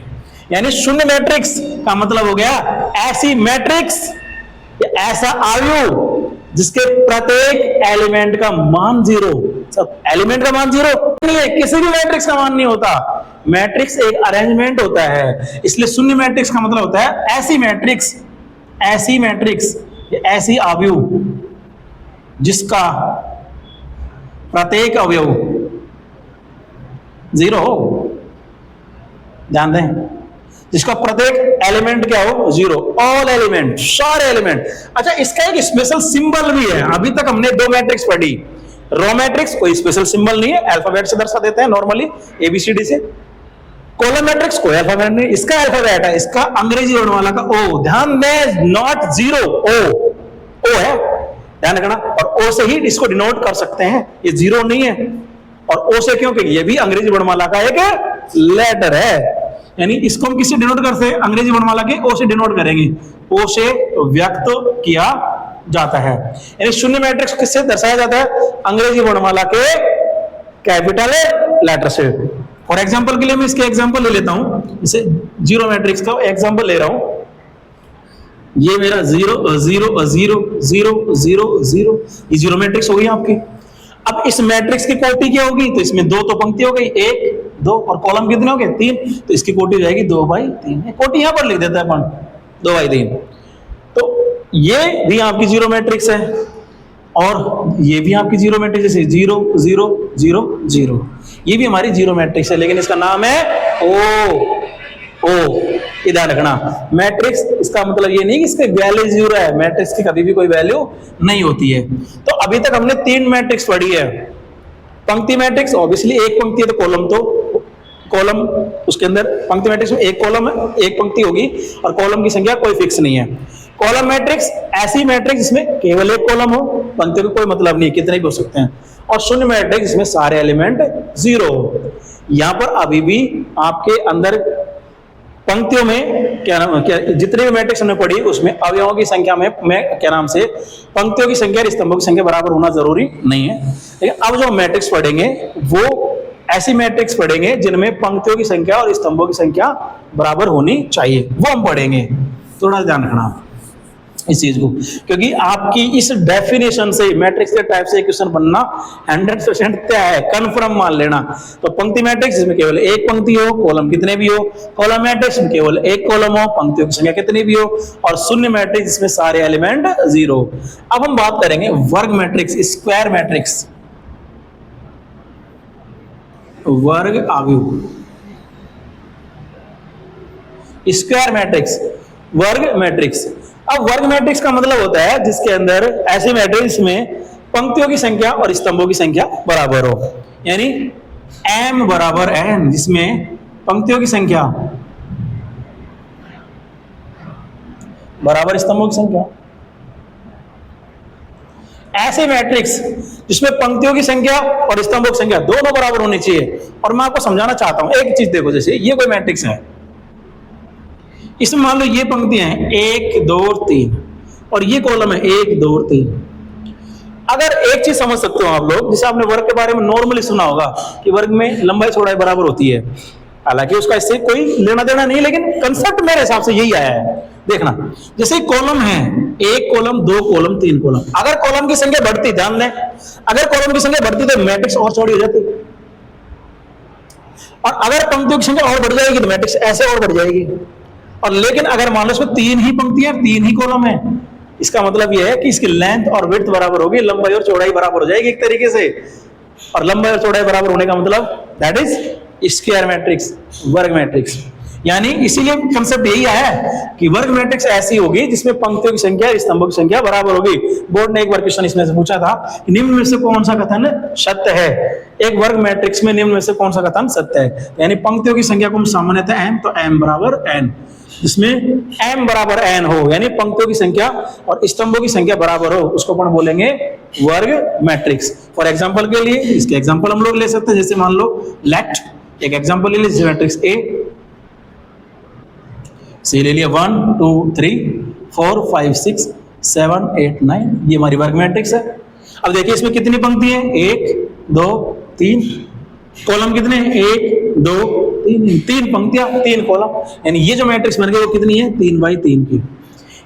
A: यानी शून्य मैट्रिक्स का मतलब हो गया ऐसी मैट्रिक्स, ऐसा अवयव जिसके प्रत्येक एलिमेंट का मान 0, सब एलिमेंट का मान 0 नहीं है, किसी भी मैट्रिक्स का मान नहीं होता। मैट्रिक्स एक अरेंजमेंट होता है, इसलिए शून्य मैट्रिक्स का मतलब होता है ऐसी मैट्रिक्स, ऐसी मैट्रिक्स, ऐसी अवयव जिसका प्रत्येक अवयव 0 हो। ध्यान दें, जिसका प्रत्येक एलिमेंट क्या हो 0, ऑल एलिमेंट, सारे एलिमेंट। अच्छा, इसका एक स्पेशल सिंबल भी है। अभी तक हमने 2 मैट्रिक्स पढ़ी, रो मैट्रिक्स कोई स्पेशल सिंबल नहीं है, अल्फाबेट से दर्शा देते हैं नॉर्मली, एबीसीडी से। कॉलम मैट्रिक्स कोई अल्फाबेट नहीं, इसका अल्फाबेट है, इसका अंग्रेजी वर्णमाला का ओ। ध्यान दें, नॉट 0, ओ है, ध्यान रखना। और ओ से ही इसको डिनोट कर सकते हैं, ये 0 नहीं है। और ओ से क्यों, क्योंकि ये भी अंग्रेजी वर्णमाला का एक लेटर है। यानी इसको हम किससे डिनोट करते हैं, अंग्रेजी वर्णमाला के ओ से डिनोट करेंगे, ओ से व्यक्त किया जाता है। यानी शून्य मैट्रिक्स किससे दर्शाया जाता है, अंग्रेजी वर्णमाला के कैपिटल लेटर से। फॉर एग्जांपल के लिए मैं इसके एग्जांपल ले लेता हूं, जैसे जीरो मैट्रिक्स का एग्जांपल ले रहा हूं। ये मेरा 0 0 0 0 0 0, ये जीरो मैट्रिक्स हो गई आपकी। अब इस मैट्रिक्स की कोटि क्या होगी, तो इसमें 2 तो पंक्ति हो गई, 1 2, और कॉलम कितने हो गए 3, तो इसकी कोटि हो जाएगी 2/3। कोटि यहां पर लिख देता है अपन 2/3। तो ये भी आपकी जीरो मैट्रिक्स है, और ये भी आपकी जीरो मैट्रिक्स है, 0 0 0 0, ये भी हमारी जीरो मैट्रिक्स है, लेकिन इसका नाम है ओ। ध्यान रखना, मैट्रिक्स इसका मतलब ये नहीं कि इसकी वैल्यू 0 है, मैट्रिक्स की कभी भी कोई वैल्यू नहीं होती है। तो अभी तक हमने 3 मैट्रिक्स पढ़ी है। पंक्ति मैट्रिक्स, ऑब्वियसली एक पंक्ति है तो कॉलम उसके अंदर, पंक्ति मैट्रिक्स में एक कॉलम है, एक पंक्ति होगी, और कॉलम की संख्या कोई फिक्स नहीं है। कॉलम मैट्रिक्स ऐसी मैट्रिक्स जिसमें केवल एक कॉलम हो, पंक्तियों का कोई मतलब नहीं, कितने भी हो सकते हैं। और शून्य मैट्रिक्स जिसमें सारे एलिमेंट 0 हो। यहां पर अभी भी आपके अंदर पंक्तियों में क्या जितने भी मैट्रिक्स हमने पढ़ी उसमें अवयवों की संख्या में क्या नाम से पंक्तियों की संख्या और स्तंभों की संख्या बराबर होना जरूरी नहीं है। लेकिन अब जो मैट्रिक्स पढ़ेंगे वो ऐसी मैट्रिक्स पढ़ेंगे जिनमें पंक्तियों की संख्या और स्तंभों की संख्या बराबर होनी चाहिए, वो हम पढ़ेंगे। थोड़ा ध्यान रखना इस चीज को, क्योंकि आपकी इस डेफिनेशन से मैट्रिक्स के टाइप से क्वेश्चन बनना 100% तय है, कंफर्म मान लेना। तो पंक्ति मैट्रिक्स जिसमें केवल एक पंक्ति हो, कॉलम कितने भी हो, कॉलम मैट्रिक्स में केवल एक कॉलम हो, पंक्तियों की संख्या कितनी भी हो, और शून्य मैट्रिक्स जिसमें सारे एलिमेंट 0। अब हम बात करेंगे वर्ग मैट्रिक्स, स्क्वायर मैट्रिक्स, वर्ग अवयव, स्क्वायर मैट्रिक्स, वर्ग मैट्रिक्स। अब वर्ग मैट्रिक्स का मतलब होता है जिसके अंदर ऐसे मैट्रिक्स में पंक्तियों की संख्या और स्तंभों की संख्या बराबर हो, यानी m बराबर n, जिसमें पंक्तियों की संख्या बराबर स्तंभों की संख्या। ऐसे मैट्रिक्स जिसमें पंक्तियों की संख्या और स्तंभों की संख्या दोनों बराबर होनी चाहिए। और मैं आपको समझाना चाहता हूं, एक चीज देखो, जैसे ये कोई मैट्रिक्स है, इसमें मान लो ये पंक्तियां हैं 1 2 3, और ये कॉलम है 1 2 3। अगर एक चीज समझ सकते हो आप लोग, जैसे आपने वर्ग के बारे में नॉर्मली सुना होगा कि वर्ग में लंबाई चौड़ाई बराबर होती है, हालांकि उसका इससे कोई लेना देना नहीं, लेकिन कंसेप्ट मेरे हिसाब से यही आया है। देखना, जैसे कॉलम है, 1 कॉलम 2 कॉलम 3 कॉलम, अगर कॉलम की संख्या बढ़ती, ध्यान दें, अगर कॉलम की संख्या बढ़ती तो मैट्रिक्स और चौड़ी हो जाती, और अगर पंक्तियों की संख्या और बढ़ जाएगी तो मैट्रिक्स ऐसे और बढ़ जाएगी। और लेकिन अगर मान लो इसमें 3 ही पंक्तियां 3 ही कॉलम है, इसका मतलब यह है कि इसकी लेंथ और विड्थ बराबर होगी, लंबाई और चौड़ाई बराबर हो जाएगी एक तरीके से। और लंबाई और चौड़ाई बराबर होने का मतलब दैट इज स्क्वायर मैट्रिक्स, वर्ग मैट्रिक्स। यानी इसीलिए कंसेप्ट यही है कि वर्ग मैट्रिक्स ऐसी होगी जिसमें पंक्तियों की संख्या और स्तंभों की संख्या बराबर होगी। बोर्ड ने एक बार क्वेश्चन इसमें से पूछा था कि निम्न में से कौन सा कथन सत्य है। एक वर्ग मैट्रिक्स में निम्न में से कौन सा कथन सत्य है, यानी पंक्तियों की संख्या को हम सामान्यतः m, तो m बराबर n, जिसमें m बराबर n हो, यानी पंक्तियों की संख्या और स्तंभों की संख्या बराबर हो, उसको अपन बोलेंगे वर्ग मैट्रिक्स। फॉर एग्जांपल के लिए इसके एग्जांपल हम लोग ले सकते हैं, जैसे मान लो लेट एक एग्जांपल ले लीजिए मैट्रिक्स ए, से ले लिया 1 2 3 4 5 6 7 8 9, ये हमारी वर्ग मैट्रिक्स है। अब देखिए इसमें कितनी पंक्ति है, 1 2 3, कॉलम कितने हैं, 1 2 3, 3 पंक्तियां 3 कॉलम, यानी ये जो मैट्रिक्स बन गई वो कितनी है, 3x3 की।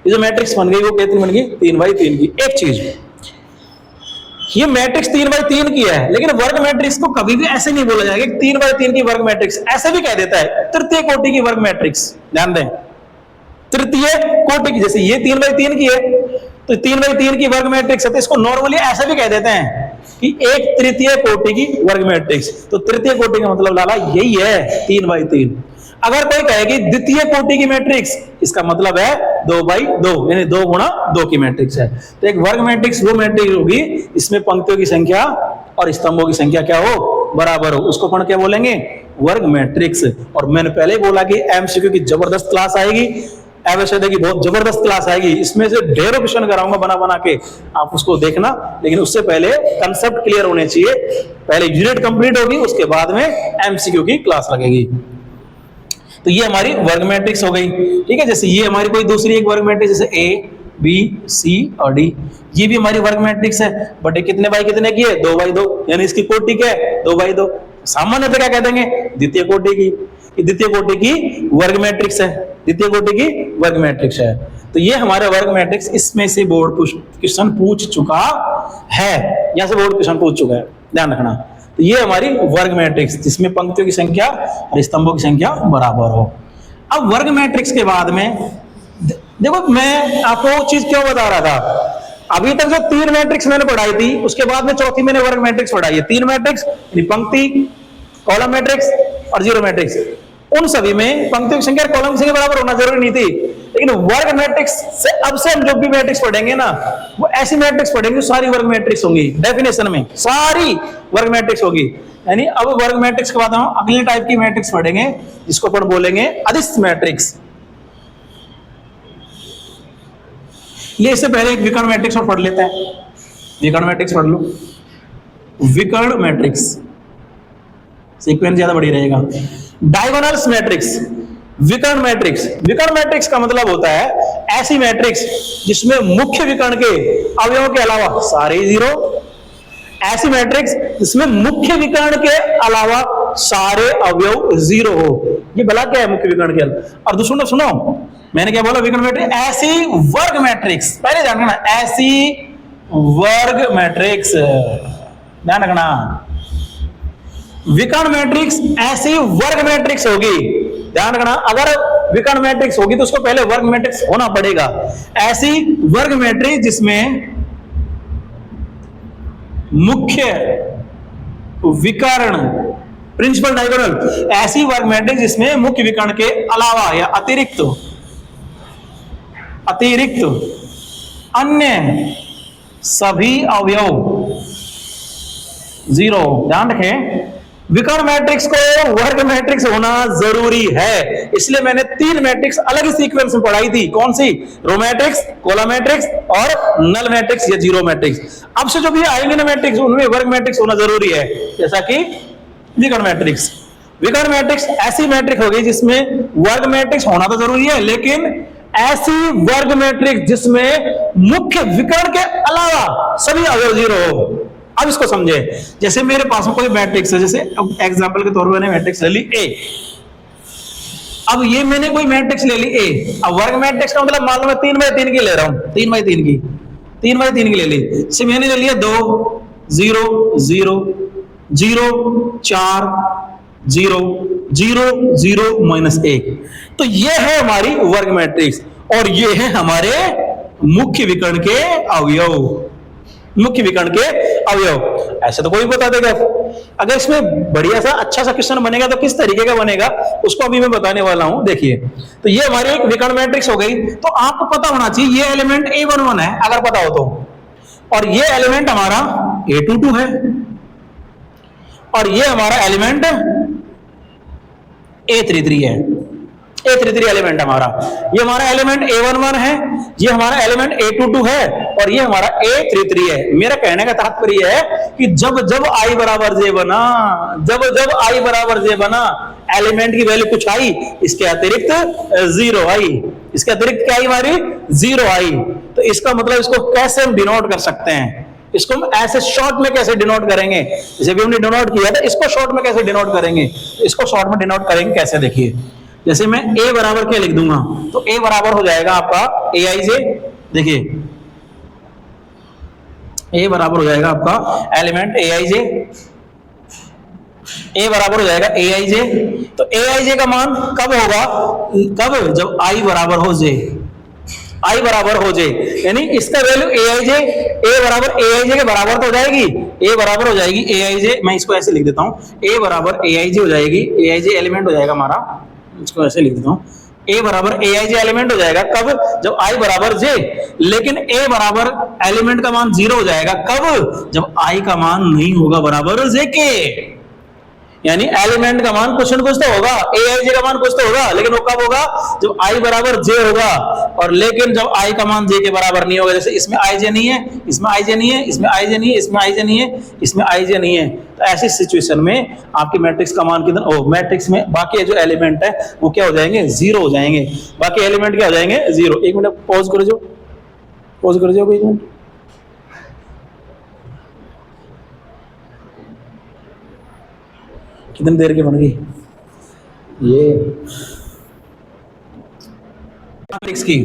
A: ये जो मैट्रिक्स बन गई वो कितनी बन गई, 3x3 की। एक चीज, ये मैट्रिक्स 3x3 की है, लेकिन वर्ग मैट्रिक्स को कभी भी ऐसे नहीं बोला जाएगा 3x3 की वर्ग मैट्रिक्स, ऐसे भी कह देता है तृतीय कोटि की वर्ग मैट्रिक्स। ध्यान दें, तृतीय कोटि की, जैसे ये 3x3 की है तो 3x3 की वर्ग मैट्रिक्स है, तो इसको नॉर्मली ऐसे भी कह देते हैं कि एक तृतीय कोटि की वर्ग मैट्रिक्स। तो तृतीय कोटि का मतलब लाला यही है 3x3। अगर कोई कहेगी द्वितीय कोटि की मैट्रिक्स, इसका मतलब है 2x2, यानी 2 गुणा 2 की मैट्रिक्स है। तो एक वर्ग मैट्रिक्स वो मैट्रिक्स होगी इसमें पंक्तियों की संख्या और स्तंभों की संख्या क्या हो, बराबर हो, उसको अपन क्या बोलेंगे, वर्ग मैट्रिक्स। और मैंने पहले ही बोला कि एमसीक्यू की जबरदस्त क्लास आएगी, एवरेज की बहुत जबरदस्त क्लास आएगी, इसमें से ढेरों क्वेश्चन कराऊंगा बना बना के, आप उसको देखना। लेकिन उससे पहले कंसेप्ट क्लियर होने चाहिए, पहले यूनिट कंप्लीट होगी, उसके बाद में एमसीक्यू की क्लास लगेगी। तो ये हमारी वर्ग मैट्रिक्स हो गई, ठीक है। जैसे ये हमारी कोई दूसरी एक वर्ग मैट्रिक्स, जैसे ए बी सी और डी, ये भी हमारी वर्ग मैट्रिक्स है, बट ये कितने बाई कितने की है, 2x2, यानी इसकी कोटि क्या है, 2x2। सामान्यतः क्या कह देंगे, द्वितीय कोटि की, द्वितीय कोटि की वर्ग मैट्रिक्स है, द्वितीय कोटि की वर्ग मैट्रिक्स है। तो ये हमारा वर्ग मैट्रिक्स, इसमें से बोर्ड क्वेश्चन पूछ चुका है, यहां से बोर्ड क्वेश्चन पूछ चुका है, ध्यान रखना। तो ये हमारी वर्ग मैट्रिक्स जिसमें पंक्तियों की संख्या और स्तंभों की संख्या बराबर हो। अब वर्ग मैट्रिक्स के बाद में देखो, मैं आपको चीज क्यों बता रहा था, अभी तक जो 3 मैट्रिक्स मैंने पढ़ाई थी, उसके बाद में चौथी मैंने वर्ग मैट्रिक्स पढ़ाई है। 3 मैट्रिक्स, पंक्ति, कॉलम मैट्रिक्स और जीरो मैट्रिक्स, उन सभी में पंक्तियों की संख्या कॉलम की संख्या बराबर होना जरूरी नहीं थी, लेकिन वर्ग मैट्रिक्स से अब से हम जो भी मैट्रिक्स पढ़ेंगे ना, वो ऐसी मैट्रिक्स पढ़ेंगे जो सारी वर्ग मैट्रिक्स होंगी, डेफिनेशन में सारी वर्ग मैट्रिक्स होगी। यानी अब वर्ग मैट्रिक्स के बाद हम अगले टाइप की मैट्रिक्स पढ़ेंगे जिसको अपन बोलेंगे अदिश मैट्रिक्स। ये इससे पहले एक विकर्ण मैट्रिक्स और पढ़ लेते हैं, विकर्ण मैट्रिक्स पढ़ लो, विकर्ण मैट्रिक्स सीक्वेंस ज्यादा बढ़ी रहेगा। डायगोनल्स मैट्रिक्स, विकर्ण मैट्रिक्स, विकर्ण मैट्रिक्स का मतलब होता है ऐसी मैट्रिक्स जिसमें मुख्य विकर्ण के अवयवों के अलावा सारे जीरो, ऐसी मैट्रिक्स जिसमें मुख्य विकर्ण के अलावा सारे अवयव जीरो हो। ये भला क्या है मुख्य विकर्ण के अलावा? और दूसरों सुनो, मैंने क्या बोला, विकर्ण मैट्रिक्स ऐसी वर्ग मैट्रिक्स, पहले ध्यान रखना, ऐसी वर्ग मैट्रिक्स, ध्यान रखना, विकर्ण मैट्रिक्स ऐसी वर्ग मैट्रिक्स होगी, ध्यान रखना। अगर विकर्ण मैट्रिक्स होगी तो उसको पहले वर्ग मैट्रिक्स होना पड़ेगा। ऐसी वर्ग मैट्रिक्स जिसमें मुख्य विकर्ण, प्रिंसिपल डायगोनल, ऐसी वर्ग मैट्रिक्स जिसमें मुख्य विकर्ण के अलावा या अतिरिक्त अन्य सभी अवयव जीरो। ध्यान रखें, विकर्ण मैट्रिक्स को वर्ग मैट्रिक्स होना जरूरी है, इसलिए मैंने 3 मैट्रिक्स अलग ही सीक्वेंस में पढ़ाई थी। कौन सी? रो मैट्रिक्स, कॉलम मैट्रिक्स और नल मैट्रिक्स या जीरो मैट्रिक्स। अब से जो भी आएंगे ना मैट्रिक्स, उनमें वर्ग मैट्रिक्स होना जरूरी है, जैसा कि विकर्ण मैट्रिक्स। विकर्ण मैट्रिक्स ऐसी मैट्रिक्स होगी जिसमें वर्ग मैट्रिक्स होना तो जरूरी है, लेकिन ऐसी वर्ग मैट्रिक्स जिसमें मुख्य विकर्ण के अलावा सभी अवयव जीरो हो। अब इसको समझे, जैसे मेरे पास में कोई मैट्रिक्स है, जैसे एग्जांपल के तौर पर मैंने मैट्रिक्स ले ली ए। अब ये मैंने कोई मैट्रिक्स ले ली ए, अब वर्ग मैट्रिक्स का मतलब मान लो मैं 3x3 की ले रहा हूं, 3x3 की ले ली। जैसे मैंने ले लिया 2 0 0 0 4 0 0 0 -1, तो ये है हमारी वर्ग मैट्रिक्स और ये है हमारे मुख्य विकर्ण के अवयव, मुख्य विकर्ण के अवयव। ऐसे तो कोई बता देगा। अगर इसमें बढ़िया सा अच्छा सा क्वेश्चन बनेगा तो किस तरीके का बनेगा उसको अभी मैं बताने वाला हूं। देखिए, तो ये हमारी एक विकर्ण मैट्रिक्स हो गई। तो आपको पता होना चाहिए ये एलिमेंट A11 है, अगर पता हो तो, और ये एलिमेंट हमारा A22 है, और ये हमारा एलिमेंट A33 है। A33 एलिमेंट हमारा, ये हमारा एलिमेंट A11 है, ये हमारा एलिमेंट A22 है और ये हमारा A33 है। मेरा कहने का तात्पर्य है कि जब जब I बराबर J बना, जब जब I बराबर J बना, एलिमेंट की वैल्यू कुछ आई, इसके अतिरिक्त 0 आई, इसके अतिरिक्त क्या आई हमारी 0 आई। तो इसका मतलब इसको कैसे हम डिनोट कर सकते हैं, इसको हम ऐसे शॉर्ट में कैसे डिनोट करेंगे, जैसे भी हमने डिनोट किया था, इसको शॉर्ट में कैसे डिनोट करेंगे, इसको शॉर्ट में डिनोट करेंगे कैसे, देखिए जैसे मैं A बराबर क्या लिख दूंगा, तो A बराबर हो जाएगा आपका AIJ, देखिए A बराबर हो जाएगा आपका एलिमेंट AIJ, A बराबर हो जाएगा AIJ। तो AIJ का मान कब होगा, कब, जब I बराबर हो J, I बराबर हो J, यानी इसका वैल्यू AIJ, A बराबर AIJ के बराबर तो हो जाएगी, A बराबर हो जाएगी AIJ, मैं इसको ऐसे लिख देता हूं, A बराबर AIJ हो जाएगी, AIJ एलिमेंट हो जाएगा हमारा, इसको ऐसे लिख देता हूं, A बराबर AIJ एलिमेंट हो जाएगा कब, जब I बराबर J, लेकिन A बराबर एलिमेंट का मान 0 हो जाएगा कब, जब I का मान नहीं होगा बराबर J के, यानी एलिमेंट का मान कुछ न कुछ तो होगा, AIJ का मान कुछ तो होगा, लेकिन वो कब होगा, जब I बराबर J होगा, और लेकिन जब I का मान J के बराबर नहीं होगा, जैसे इसमें IJ नहीं है, इसमें IJ नहीं है, इसमें IJ नहीं है, इसमें IJ नहीं है, इसमें IJ नहीं है, तो ऐसी सिचुएशन में आपकी मैट्रिक्स का मान कितना, मैट्रिक्स में बाकी जो एलिमेंट है वो क्या हो जाएंगे, 0 हो जाएंगे, बाकी एलिमेंट क्या हो जाएंगे 0। एक मिनट पॉज कर जाओ, पॉज कर जाओ एक मिनट। कितनी देर की बन गई ये मैट्रिक्स की,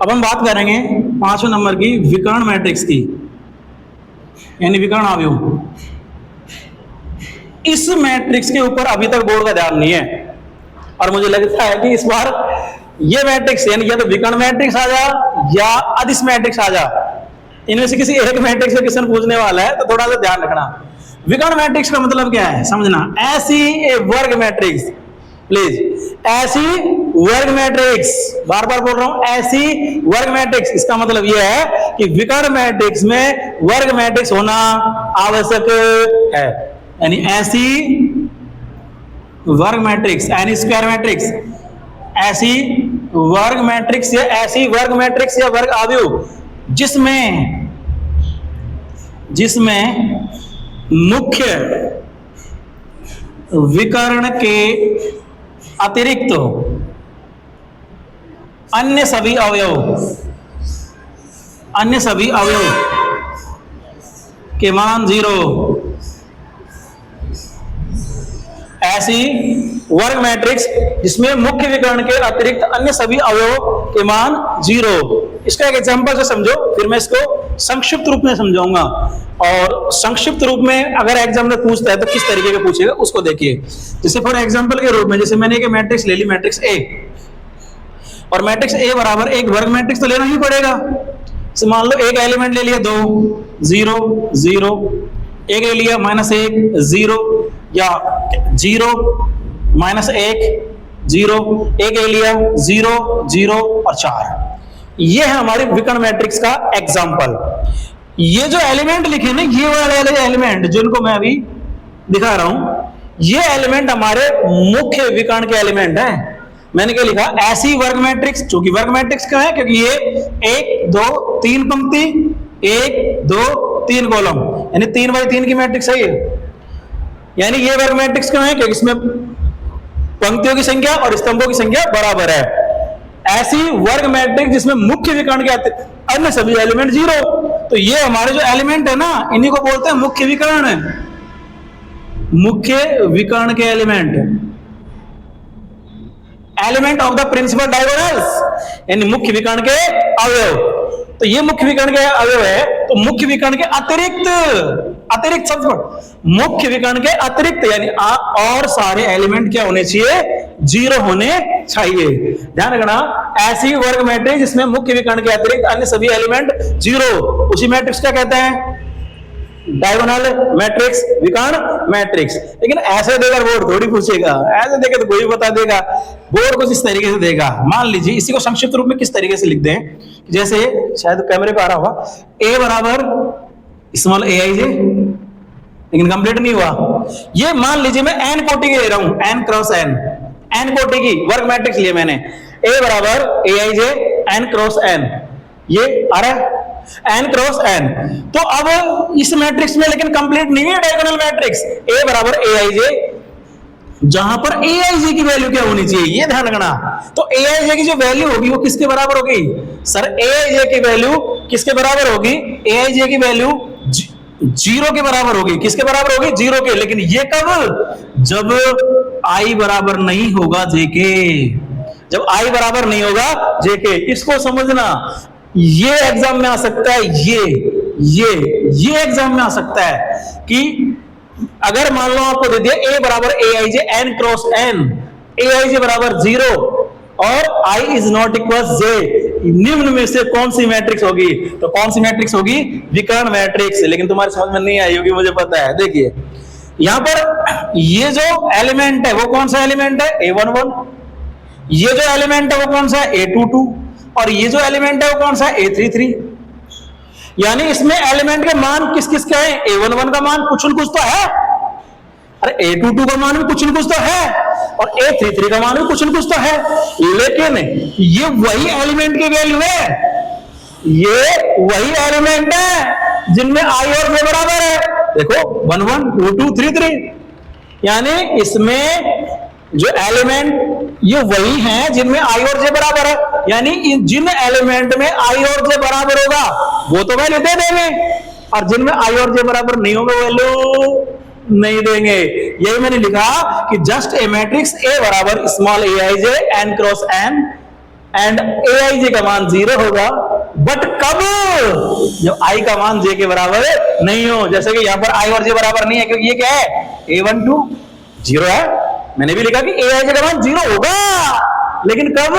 A: अब हम बात करेंगे 5वें नंबर की विकर्ण मैट्रिक्स की, यानी विकर्ण अवयव। इस मैट्रिक्स के ऊपर अभी तक बोर्ड का ध्यान नहीं है, और मुझे लगता है कि इस बार ये मैट्रिक्स यानी या तो विकर्ण मैट्रिक्स आ जा या अदिश मैट्रिक्स आ जा, इनमें से किसी एक मैट्रिक्स से क्वेश्चन पूछने वाला है, तो थोड़ा सा ध्यान रखना। विकर्ण मैट्रिक्स का मतलब क्या है समझना, ऐसी ए वर्ग मैट्रिक्स, प्लीज, ऐसी वर्ग मैट्रिक्स, बार बार बोल रहा हूं, ऐसी वर्ग मैट्रिक्स, इसका मतलब यह है कि विकर्ण मैट्रिक्स में वर्ग मैट्रिक्स होना आवश्यक है, यानी ऐसी वर्ग मैट्रिक्स, एनी स्क्वायर मैट्रिक्स, ऐसी वर्ग मैट्रिक्स या ऐसी वर्ग मैट्रिक्स या वर्ग अवयव जिसमें मुख्य विकर्ण के अतिरिक्त अन्य सभी अवयव के मान 0, ऐसी वर्ग मैट्रिक्स जिसमें मुख्य विकर्ण के अतिरिक्त अन्य सभी अवयवों के मान 0। इसका एक एग्जांपल से समझो, फिर मैं इसको संक्षिप्त रूप में समझाऊंगा, और संक्षिप्त रूप में अगर एग्जाम में पूछता है तो किस तरीके का पूछेगा उसको देखिए। जैसे फॉर एग्जांपल के रूप में, जैसे मैंने एक मैट्रिक्स ले ली, मैट्रिक्स A, और मैट्रिक्स A बराबर एक वर्ग मैट्रिक्स तो लेना ही पड़ेगा। तो मान लो एक एलिमेंट ले लिया 2 0 0, एक ले लिया -1 0 या 0 -1 0, एक ले लिया 0 0 और 4। ये है हमारी विकर्ण मैट्रिक्स का एग्जांपल। ये जो एलिमेंट लिखे ना, ये वाले एलिमेंट जिनको मैं अभी दिखा रहा हूं, ये एलिमेंट हमारे मुख्य विकर्ण के एलिमेंट हैं। मैंने क्या लिखा, ऐसी वर्ग मैट्रिक्स, जो कि वर्ग मैट्रिक्स क्यों है, क्योंकि ये 1 2 3 पंक्ति 1 2 3 कॉलम, यानी 3 बाई 3 की मैट्रिक्स है ये। यानी ये वर्ग मैट्रिक्स क्यों है, क्योंकि इसमें पंक्तियों की संख्या और स्तंभों की संख्या बराबर है। ऐसी वर्ग मैट्रिक्स जिसमें मुख्य विकर्ण के अन्य सभी एलिमेंट 0, तो ये हमारे जो एलिमेंट है ना, इन्हीं को बोलते हैं मुख्य विकर्ण। मुख्य विकर्ण के element of the principal diagonals, यानी मुख्य विकर्ण के अवयव। तो ये मुख्य विकर्ण के अवयव है, तो मुख्य विकर्ण के अतिरिक्त शब्द, मुख्य विकर्ण के अतिरिक्त यानी और सारे एलिमेंट क्या होने चाहिए, 0 होने चाहिए। ध्यान रखना, ऐसी वर्ग मैट्रिक्स जिसमें मुख्य विकर्ण के अतिरिक्त अन्य सभी एलिमेंट 0, उसी मैट्रिक्स क्या कहते हैं, डायगोनल मैट्रिक्स, विकर्ण मैट्रिक्स। लेकिन ऐसे देकर बोर्ड थोड़ी पूछेगा, ऐसे देखे तो कोई बता देगा, बोर्ड कुछ इस तरीके से देगा। मान लीजिए इसी को संक्षिप्त रूप में किस तरीके से लिख दें, जैसे शायद कैमरे पे आ रहा होगा, A बराबर स्मॉल AIJ लेकिन कंप्लीट नहीं हुआ। ये मान लीजिए मैं एन कोटि की ले रहा हूं, एन क्रॉस एन, एन कोटि की वर्ग मैट्रिक्स लिए मैंने, ए बराबर ए i j n cross N, ये आ रहा है एन क्रॉस एन। तो अब इस मैट्रिक्स में लेकिन कंप्लीट नहीं है डायगोनल मैट्रिक्स, ए बराबर ए आई जे, जहां पर ए आई जे की वैल्यू क्या होनी चाहिए ये ध्यान रखना। तो ए आई जे की जो वैल्यू होगी वो किसके बराबर होगी सर, ए आई जे की वैल्यू किसके बराबर होगी, ए आई जे की वैल्यू जीरो के बराबर होगी। किसके बराबर होगी, जीरो के। लेकिन ये कब, जब आई बराबर नहीं होगा जे के, जब आई बराबर नहीं होगा जे के। इसको समझना, ये एग्जाम में आ सकता है, ये एग्जाम में आ सकता है कि अगर मान लो आपको दे दिया ए बराबर ए i j n cross N, A i j बराबर जीरो और आई इज नॉट इक्वल जे, निम्न में से कौन सी मैट्रिक्स होगी, तो कौन सी मैट्रिक्स होगी, विकर्ण मैट्रिक्स। लेकिन तुम्हारे समझ में नहीं आई होगी मुझे पता है। देखिए यहां पर ये जो एलिमेंट है वो कौन सा एलिमेंट है, A11, ये जो एलिमेंट है वो कौन सा है, A22, और ये जो एलिमेंट है वो कौन सा है, A33। यानी इसमें एलिमेंट के मान किस किस के हैं, A11 का मान कुछ न कुछ तो है, अरे A22 का मान भी कुछ न कुछ तो है, और A33 का मान भी कुछ न कुछ तो है। लेकिन ये वही एलिमेंट की वैल्यू है, ये वही एलिमेंट है जिनमें आई और जे बराबर है। देखो 1 1 2 2 3 3, यानी इसमें जो एलिमेंट ये वही हैं जिनमें आई और जे बराबर है। यानी जिन एलिमेंट में आई और जे बराबर होगा वो तो वैल्यू दे देंगे, और जिनमें आई और जे बराबर नहीं होगा वैल्यू नहीं देंगे। यही मैंने लिखा कि जस्ट ए मैट्रिक्स ए बराबर small a i j n cross n and a i j का मान जीरो होगा, बट कब, जब आई का मान जे के बराबर नहीं हो। जैसे कि यहां पर आई और जे बराबर नहीं है क्योंकि ये क्या है, A12 जीरो है, मैंने भी लिखा कि ए आई जे का मान जीरो होगा, लेकिन कब,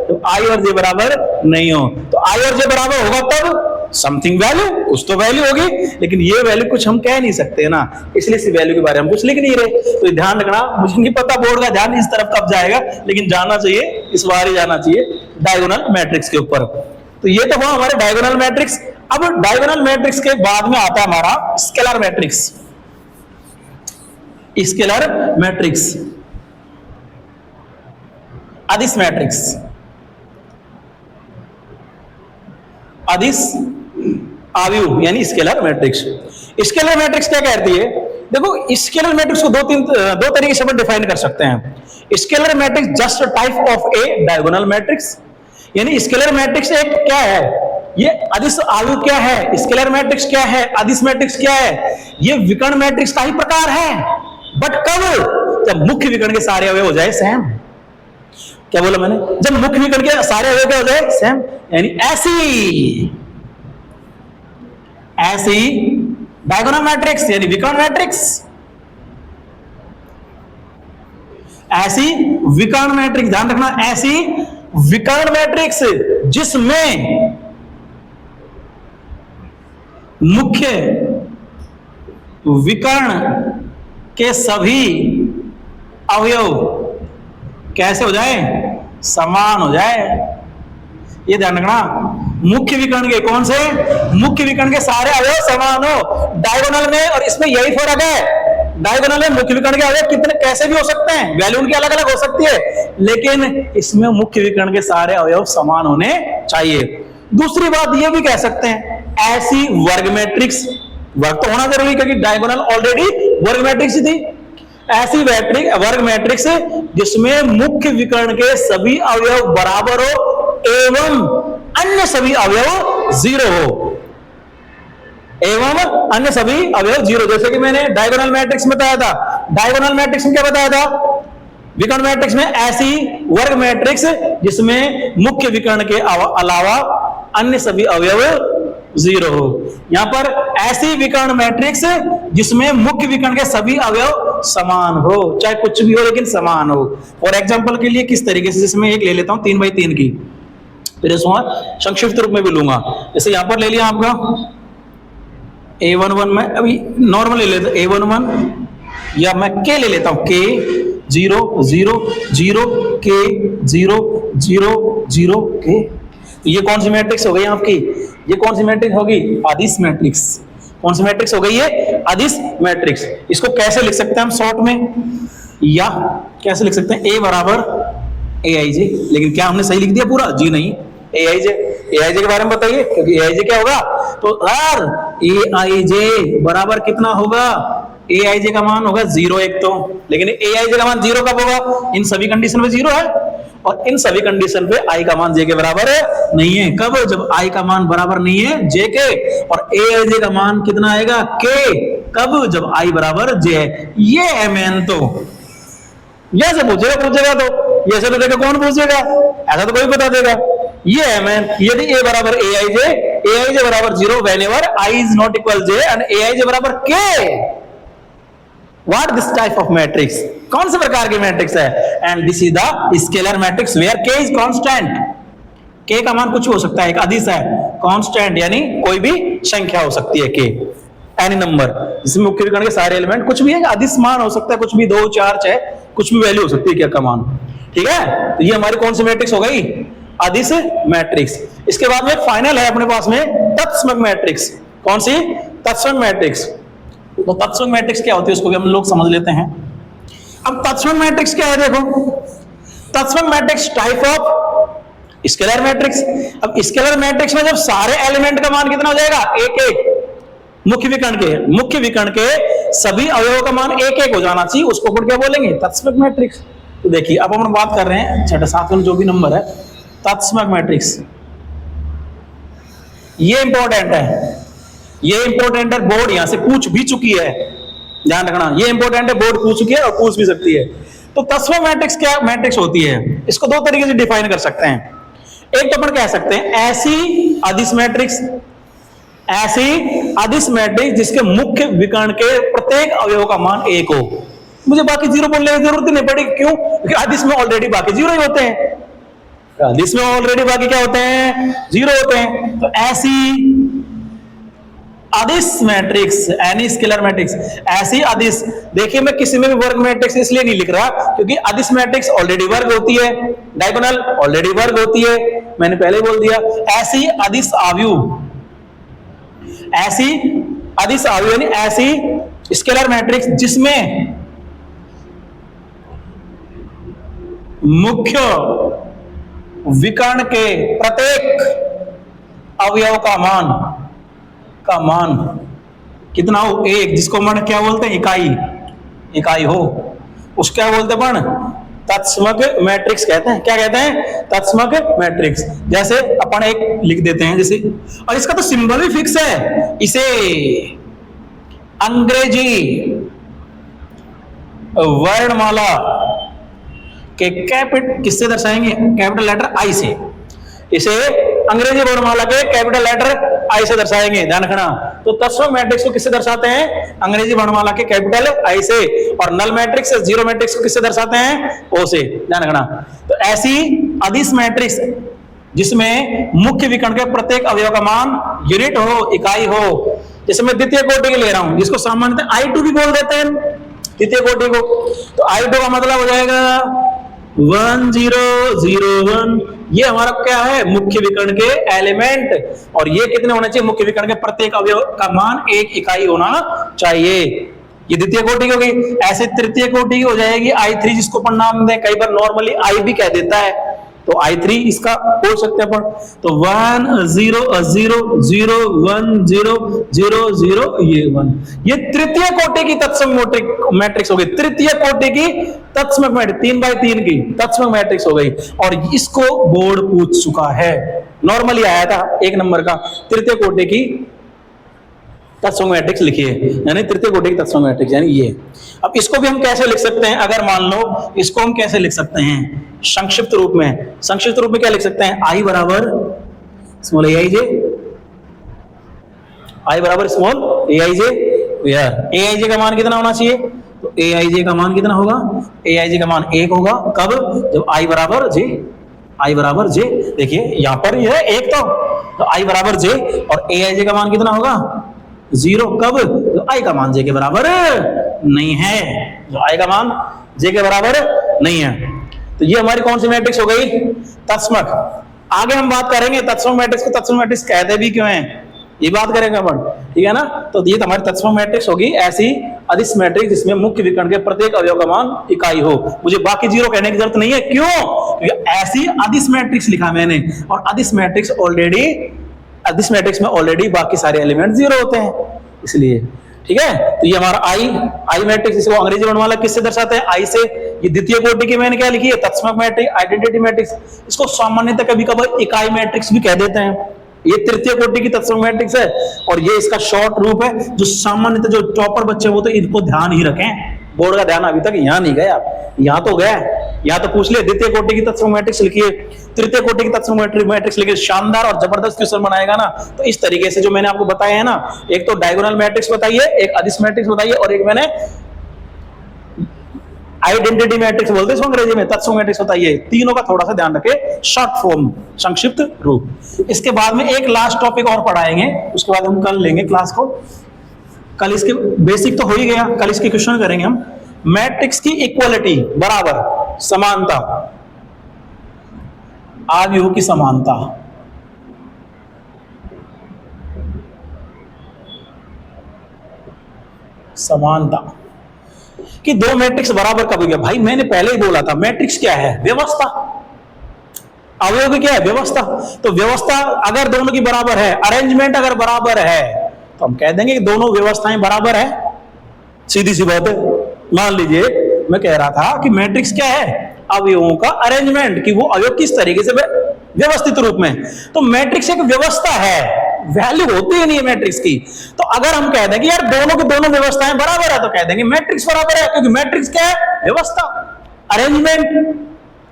A: तो आई और जे बराबर नहीं हो। तो आई और जे बराबर होगा तब समथिंग वैल्यू, कुछ तो वैल्यू होगी, लेकिन ये वैल्यू कुछ हम कह नहीं सकते ना, इसलिए इस वैल्यू के बारे में कुछ लिख नहीं रहे। तो ध्यान रखना, मुझे नहीं पता बोर्ड का ध्यान इस तरफ कब जाएगा, लेकिन जाना चाहिए, इस बार ही जाना चाहिए डायगोनल मैट्रिक्स के ऊपर। तो ये तो हुआ हमारे डायगोनल मैट्रिक्स। अब डायगोनल मैट्रिक्स के बाद में आता है हमारा स्केलर मैट्रिक्स। स्केलर मैट्रिक्स, अदिश मैट्रिक्स, अदिश आव्यूह यानी स्केलर मैट्रिक्स। स्केलर मैट्रिक्स क्या कहती है, देखो स्केलर मैट्रिक्स को दो तरीके से हम डिफाइन कर सकते हैं। Scalar matrix just type of A diagonal matrix, यानी स्केलर मैट्रिक्स एक क्या है, ये अदिश आव्यूह क्या है, स्केलर मैट्रिक्स क्या है, अदिश मैट्रिक्स क्या है, ये विकर्ण मैट्रिक्स का ही प्रकार है। बट कब, जब मुख्य विकर्ण के सारे अवयव हो जाए सेम। क्या बोला मैंने, जब मुख्य विकर्ण के सारे अवयव क्या हो जाए सेम, यानी ऐसी डायगोनल मैट्रिक्स यानी विकर्ण मैट्रिक्स, ऐसी विकर्ण मैट्रिक्स, ध्यान रखना, ऐसी विकर्ण मैट्रिक्स जिसमें मुख्य विकर्ण के सभी अवयव कैसे हो जाए, समान हो जाए। ये ध्यान रखना, मुख्य विकर्ण के कौन से, मुख्य विकर्ण के सारे अवयव समान हो। डायगोनल में और इसमें यही फर्क है, डायगोनल में मुख्य विकर्ण के अवयव कितने कैसे भी हो सकते हैं, वैल्यू उनकी अलग अलग हो सकती है, लेकिन इसमें मुख्य विकर्ण के सारे अवयव समान होने चाहिए। दूसरी बात ये भी कह सकते हैं, ऐसी वर्ग मैट्रिक्स, वर्ग तो होना जरूरी क्योंकि डायगोनल ऑलरेडी वर्ग मैट्रिक्स थी, ऐसी वर्ग मैट्रिक्स जिसमें मुख्य विकर्ण के सभी अवयव बराबर हो एवं अन्य सभी अवयव जीरो हो, एवं अन्य सभी अवयव जीरो। जैसे कि मैंने डायगोनल मैट्रिक्स में बताया था, डायगोनल मैट्रिक्स में क्या बताया था, विकर्ण मैट्रिक्स में ऐसी वर्ग मैट्रिक्स जिसमें मुख्य विकर्ण के अलावा अन्य सभी अवयव जीरो हो। यहां पर ऐसी विकर्ण मैट्रिक्स जिसमें मुख्य विकर्ण के सभी अवयव समान हो, चाहे कुछ भी हो लेकिन समान हो। और एग्जांपल के लिए किस तरीके से, जिसमें एक ले लेता हूं 3x3 की, फिर इसको संक्षिप्त रूप में भी लूंगा। जैसे यहां पर ले लिया आपका A11 में, अभी नॉर्मल ले लेता A11, या मैं K ले लेता हूं, K 0 0 0 K 0 0 0 K। ये कौन सी मैट्रिक्स हो गई आपकी, ये कौन सी मैट्रिक्स होगी, अदिश मैट्रिक्स। कौन सी मैट्रिक्स हो गई ये? अदिश मैट्रिक्स। इसको कैसे लिख सकते हैं हम शॉर्ट में, या कैसे लिख सकते हैं? ए बराबर ए आई जे। लेकिन क्या हमने सही लिख दिया पूरा? जी नहीं, ए आई जे। ए आई जे के बारे में बताइए, क्योंकि ए आई जे क्या होगा? तो यार ए आई जे बराबर कितना होगा? ए आई जे का मान होगा 0 एक तो, लेकिन ए आई जे का मान 0 कब होगा? इन सभी कंडीशन में 0 है, और इन सभी कंडीशन पे आई का मान जे के बराबर नहीं है। कब? जब आई का मान बराबर नहीं है जे के, और ए आई जे का मान कितना आएगा? के। कब? जब आई बराबर जे है। ये है मेन। तो ऐसे पूछेगा तो ऐसे तो देखो कौन पूछेगा, ऐसा तो कोई बता देगा। ये है मेन। यदि ए बराबर ए आई जे बराबर 0 whenever i is not equal j and a i j बराबर k, What this type of matrix? कौन से प्रकार की मैट्रिक्स है? And this is the scalar matrix where k is constant. k का मान कुछ हो सकता है, एक अदिश है, कांस्टेंट यानी कोई भी संख्या हो सकती है k, एनी नंबर, जिसमें मुख्य विकर्ण के सारे एलिमेंट कुछ भी है, अदिश मान हो सकता है, कुछ भी 2 4 6 कुछ भी वैल्यू हो सकती है k का मान। ठीक है, तो ये हमारी कौन सी मैट्रिक्स हो गई? अदिश मैट्रिक्स। इसके बाद में फाइनल है अपने पास में तत्समक मैट्रिक्स। कौन सी? तत्समक मैट्रिक्स। तो तत्समक मैट्रिक्स क्या होती है उसको भी हम लोग समझ लेते हैं। अब तत्समक मैट्रिक्स क्या है? देखो, तत्समक matrix type of scalar matrix. अब स्केलर मैट्रिक्स में जब सारे एलिमेंट का मान कितना हो जाएगा? 1 1। मुख्य विकर्ण के सभी अवयवों का मान 1 1 हो जाना चाहिए, उसको फिर क्या बोलेंगे? तत्समक मैट्रिक्स। तो देखिए, अब हम बात कर रहे हैं 6 7 में जो भी नंबर है, तत्समक मैट्रिक्स। ये इंपॉर्टेंट है, ये इंपॉर्टेंट है, बोर्ड यहां से पूछ भी चुकी है, ध्यान रखना। ये इंपॉर्टेंट है, बोर्ड पूछ चुकी है और पूछ भी सकती है। तो तत्समक मैट्रिक्स क्या मैट्रिक्स होती है? इसको 2 तरीके से डिफाइन कर सकते हैं। एक तो अपन कह सकते हैं ऐसी अदिश मैट्रिक्स, ऐसी अदिश मैट्रिक्स जिसके मुख्य विकर्ण के प्रत्येक अवयव का मान 1 हो। मुझे बाकी 0 बोलने की जरूरत नहीं पड़ी, क्यों? क्योंकि अदिश में ऑलरेडी बाकी 0 ही होते हैं, अदिश में ऑलरेडी बाकी क्या होते हैं? 0 होते हैं। तो ऐसी अदिश मैट्रिक्स, एनी स्केलर मैट्रिक्स, ऐसी अदिश। देखिए, मैं किसी में भी वर्ग मैट्रिक्स इसलिए नहीं लिख रहा क्योंकि अदिश मैट्रिक्स ऑलरेडी वर्ग होती है, डायगोनल ऑलरेडी वर्ग होती है, मैंने पहले बोल दिया। ऐसी अदिश आव्यूह, ऐसी अदिश आव्यूह यानी ऐसी स्केलर मैट्रिक्स जिसमें मुख्य विकर्ण के प्रत्येक अवयव का मान कितना हो? 1, जिसको मन क्या बोलते हैं? इकाई हो, उसको क्या बोलते हैं? तत्समक मैट्रिक्स कहते हैं। क्या कहते हैं? तत्समक मैट्रिक्स। जैसे अपन एक लिख देते हैं जैसे, और इसका तो सिंबल भी फिक्स है, इसे अंग्रेजी वर्णमाला के किससे दर्शाएंगे? कैपिटल लेटर आई से। इसे अंग्रेजी वर्णमाला के कैपिटल लेटर आई से दर्शाएंगे, ध्यान रखना। तो तत्समक मैट्रिक्स को किससे दर्शाते हैं? अंग्रेजी वर्णमाला के कैपिटल आई से। और नल मैट्रिक्स, जीरो मैट्रिक्स को किससे दर्शाते हैं? ओ से, ध्यान रखना। तो ऐसी अदिश मैट्रिक्स जिसमें मुख्य विकर्ण के प्रत्येक अवयव का मान यूनिट हो, इकाई हो। जैसे मैं द्वितीय कोटि के ले रहा हूं, जिसको सामान्यतः I2 भी बोल देते हैं द्वितीय कोटि को। तो I2 का मतलब हो जाएगा 1 0 0 1। ये हमारा क्या है? मुख्य विकर्ण के एलिमेंट। और ये कितने होने चाहिए? मुख्य विकर्ण के प्रत्येक अवयव का मान 1 इकाई होना चाहिए। ये द्वितीय कोटि की होगी। ऐसे तृतीय कोटि की हो जाएगी I3, जिसको अपन नाम दें, कई बार नॉर्मली I भी कह देता है, तो I3 इसका बोल सकते हैं अपन। तो 1 0 0 0 1 0 0 0 ये 1, ये तृतीय कोटि की तत्समक मैट्रिक्स हो गई। तृतीय कोटि की तत्समक मैट्रिक्स, 3 बाई 3 की तत्समक मैट्रिक्स हो गई। और इसको बोर्ड पूछ चुका है, नॉर्मली आया था 1 नंबर का, तृतीय कोटि की तत्समक मैट्रिक्स लिखिए, यानी तृतीय कोटि की तत्समक मैट्रिक्स यानी ये। अब इसको भी हम कैसे लिख सकते हैं? अगर मान लो इसको हम कैसे लिख सकते हैं संक्षिप्त रूप में? संक्षिप्त रूप में क्या लिख सकते हैं? I बराबर स्मॉल ai जे, I बराबर स्मॉल ai जे। यार ai जे का मान कितना होना चाहिए? तो ai जे का मान कितना होगा? ai जे का मान 1 होगा। कब? जब I बराबर जे, I बराबर जे। देखिए यहां पर ये है 1 तो I बराबर जे, और ai जे का मान कितना होगा? 0। कब? तो I का मान जे के बराबर नहीं है, जो I का मान जे के बराबर नहीं है। तो ये हमारी कौन सी मैट्रिक्स हो गई? तत्समक। आगे हम बात करेंगे तत्समक मैट्रिक्स को तत्समक मैट्रिक्स कहते भी क्यों हैं, ये बात करेंगे अपन, ठीक है ना। तो ये हमारी तत्सम मैट्रिक्स होगी ऐसी अदिश मैट्रिक्स जिसमें मुख्य विकर्ण के प्रत्येक अवयव का मान इकाई हो। मुझे बाकी जीरो कहने की जरूरत नहीं है, क्यों? क्योंकि ऐसी अदिश मैट्रिक्स लिखा मैंने, और अदिश मैट्रिक्स में ऑलरेडी बाकी सारे एलिमेंट जीरो होते हैं, इसलिए, ठीक है। तो ये हमारा आई मैट्रिक्स, इसको अंग्रेजी वर्णमाला किससे दर्शाते हैं? आई से। ये द्वितीय कोटि की मैंने क्या लिखी है? तत्सम मैट्रिक्स, आइडेंटिटी मैट्रिक्स। इसको सामान्यतः कभी कभार इकाई मैट्रिक्स भी कह देते हैं। ये तृतीय कोटि की तत्सम मैट्रिक्स है, और ये इसका शॉर्ट रूप है। जो सामान्यतः जो टॉपर बच्चे वो तो इनको ध्यान ही रखें, बोर्ड का ध्यान अभी तक यहाँ नहीं गया, यहाँ तो गया, यहाँ तो पूछ लिया द्वितीय कोटि की तत्सम मैट्रिक्स लिखिए, तृतीय कोटि की तत्सम मैट्रिक्स लिखिए। शानदार और जबरदस्त क्वेश्चन बनाएगा ना। तो इस तरीके से जो मैंने आपको बताया है ना, एक तो डायगोनल मैट्रिक्स बताइए, एक अदिश मैट्रिक्स बताइए, और एक मैंने आइडेंटिटी मैट्रिक्स बोलते हैं अंग्रेजी में, तत्सम मैट्रिक्स बताइए। तीनों का थोड़ा सा ध्यान रखें, शॉर्ट फॉर्म, संक्षिप्त रूप। इसके बाद में एक लास्ट टॉपिक और पढ़ाएंगे, उसके बाद हम कल लेंगे क्लास को। कल इसके बेसिक तो हो ही गया, कल इसके क्वेश्चन करेंगे हम। मैट्रिक्स की इक्वलिटी बराबर समानता, आव्यूह की समानता, समानता कि दो मैट्रिक्स बराबर कब हो गया? भाई मैंने पहले ही बोला था, मैट्रिक्स क्या है? व्यवस्था। अवयव क्या है? व्यवस्था। तो व्यवस्था अगर दोनों की बराबर है, अरेंजमेंट अगर बराबर है, तो हम कह देंगे कि दोनों व्यवस्थाएं बराबर है। सीधी सी बात है। मान लीजिए मैं कह रहा था कि मैट्रिक्स क्या है? अवयवों का अरेंजमेंट, कि वो अवयव किस तरीके से व्यवस्थित रूप में। तो मैट्रिक्स एक व्यवस्था है, वैल्यू होती ही नहीं है मैट्रिक्स की। तो अगर हम कह दें कि यार दोनों की दोनों व्यवस्थाएं बराबर है, तो कह देंगे मैट्रिक्स बराबर है, क्योंकि मैट्रिक्स क्या है? व्यवस्था, अरेंजमेंट।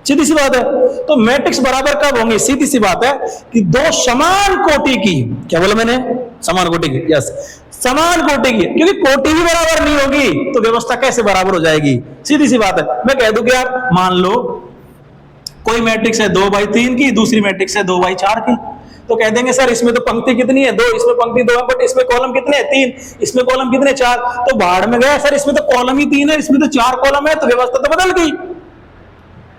A: सीधी सी बात है। तो मैट्रिक्स बराबर कब होंगे? सीधी सी बात है कि दो समान कोटि की, क्या बोला मैंने? समान कोटि की, यस, समान कोटि की। क्योंकि कोटि भी बराबर नहीं होगी तो व्यवस्था कैसे बराबर हो जाएगी? सीधी सी बात है। मैं कह दूं कि यार मान लो कोई मैट्रिक्स है 2/3 की, दूसरी मैट्रिक्स है 2/4 की, तो कह देंगे सर इसमें तो पंक्ति कितनी है? 2, इसमें पंक्ति 2 है, बट इसमें कॉलम कितने हैं? 3, इसमें कॉलम कितने? 4। तो बाहर में गया सर, इसमें तो कॉलम ही 3 है, इसमें तो 4 कॉलम है, तो व्यवस्था तो बदल गई,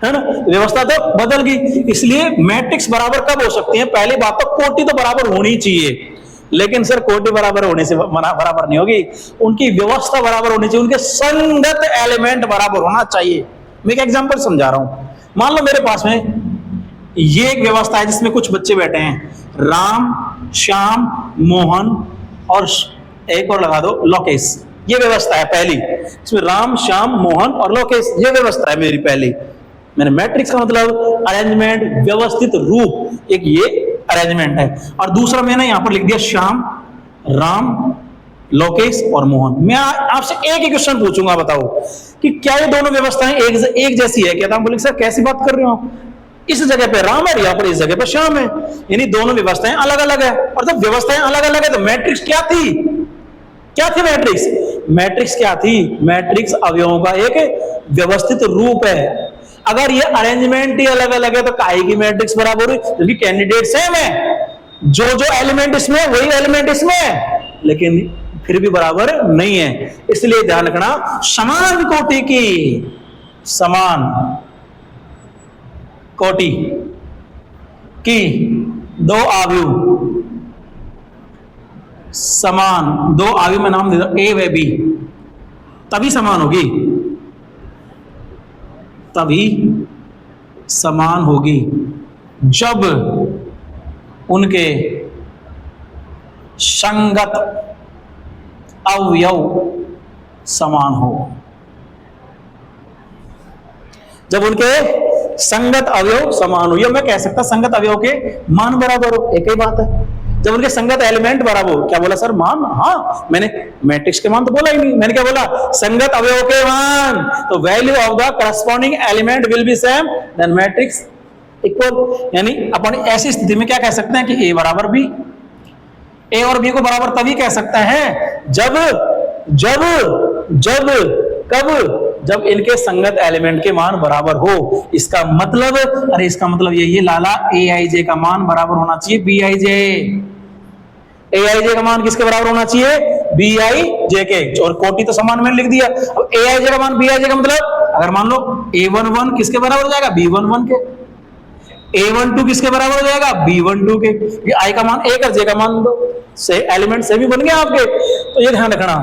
A: है ना? व्यवस्था तो बदल गई। इसलिए मैट्रिक्स बराबर कब हो सकती है? पहली बात तो कोटि तो बराबर होनी चाहिए, लेकिन सर कोटि बराबर होने से बराबर नहीं होगी, उनकी व्यवस्था बराबर होनी चाहिए, उनके संगत एलिमेंट बराबर होना चाहिए। मैं एक एग्जांपल समझा रहा हूं। मान लो मेरे पास में ये एक व्यवस्था है जिसमें कुछ बच्चे बैठे हैं, राम, श्याम, मोहन और एक और लगा दो लोकेश। ये व्यवस्था है पहली, इसमें राम, श्याम, मोहन और लोकेश, ये व्यवस्था है मेरी पहली। मैंने मैट्रिक्स का मतलब अरेंजमेंट, व्यवस्थित रूप, एक ये अरेंजमेंट है। और दूसरा मैंने यहां पर लिख दिया श्याम, राम, लोकेश और मोहन। मैं आपसे एक ही क्वेश्चन पूछूंगा, बताओ कि क्या ये दोनों व्यवस्थाएं एक जैसी है? क्या? बोले सर कैसी बात कर रहे हो आप? इस जगह पे राम है, यहाँ पर इस जगह पर श्याम है, यानी दोनों व्यवस्थाएं अलग अलग है। और जब व्यवस्थाएं अलग अलग है तो मैट्रिक्स क्या थी? क्या थी मैट्रिक्स? मैट्रिक्स क्या थी? मैट्रिक्स अवयवों का एक व्यवस्थित रूप है। अगर ये अरेंजमेंट ही अलग अलग है तो काहे की मैट्रिक्स बराबर हुई? क्योंकि कैंडिडेट सेम है, जो जो एलिमेंट इसमें वही एलिमेंट इसमें है, लेकिन फिर भी बराबर नहीं है। इसलिए ध्यान रखना, समान कोटि की, समान कोटि की दो आव्यूह, समान दो आव्यूह में नाम दे दो ए व बी, तभी समान होगी, तभी समान होगी जब उनके संगत अवयव समान हो। जब उनके संगत अवयव समान हो, या मैं कह सकता संगत अवयव के मान बराबर हो, एक ही बात है। जब उनके संगत एलिमेंट बराबर हो, क्या बोला सर? मान। हाँ, मैंने मैट्रिक्स के मान तो बोला ही नहीं, मैंने क्या बोला? संगत अवयव के मान। तो value of the corresponding element will be same then matrix equal. यानी अपन ऐसी स्थिति में क्या कह सकते हैं कि ए बराबर बी, ए और बी को बराबर तभी कह सकते हैं जब जब जब कब? जब इनके संगत एलिमेंट के मान बराबर हो। इसका मतलब, अरे इसका मतलब ये लाला ए आई जे का मान बराबर होना चाहिए B I J. A i j का मान किसके बराबर होना चाहिए? बी आई जे के। और कोटि तो समान मैंने लिख दिया। अब ए आई जे का मान बी आई जे का मतलब, अगर मान लो A11 किसके बराबर हो जाएगा? B11 के। A12 किसके बराबर हो जाएगा? B12 के। आई का मान 1 और जे का मान 2। से एलिमेंट सेमी बन गए आपके। तो ये ध्यान रखना,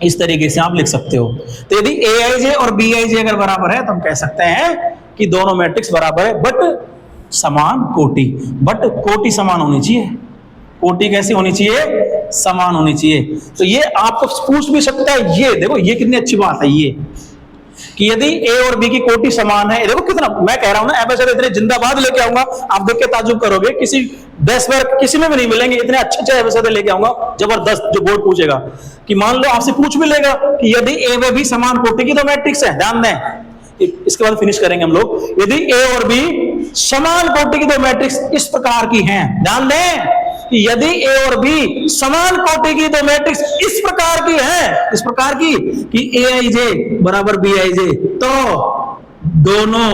A: इस तरीके से आप लिख सकते हो। तो यदि aij और bij अगर बराबर है तो हम कह सकते हैं कि दोनों मैट्रिक्स बराबर है, बट समान कोटि, बट कोटि समान होनी चाहिए। कोटि कैसी होनी चाहिए? समान होनी चाहिए। तो ये आपको पूछ भी सकता है, ये देखो ये कितनी अच्छी बात है ये, कि यदि ए और बी की कोटि समान है, देखो कितना मैं कह रहा हूं ना, एबेसिड इतने जिंदाबाद लेके आऊंगा, आप देख के ताजुब करोगे, किसी डेस्क पर किसी में भी नहीं मिलेंगे, इतने अच्छे अच्छे एबेसिड लेके आऊंगा जबरदस्त, जो बोर्ड पूछेगा कि मान लो आपसे पूछ भी लेगा कि यदि ए व बी समान कोटि की तो मैट्रिक्स है, ध्यान दें, इसके बाद फिनिश करेंगे हम लोग। यदि ए और बी समान कोटि की तो मैट्रिक्स इस प्रकार की हैं, ध्यान दें कि यदि ए और बी समान कोटि की तो मैट्रिक्स इस प्रकार की है, इस प्रकार की कि ए आई जे बराबर बी आई जे, तो दोनों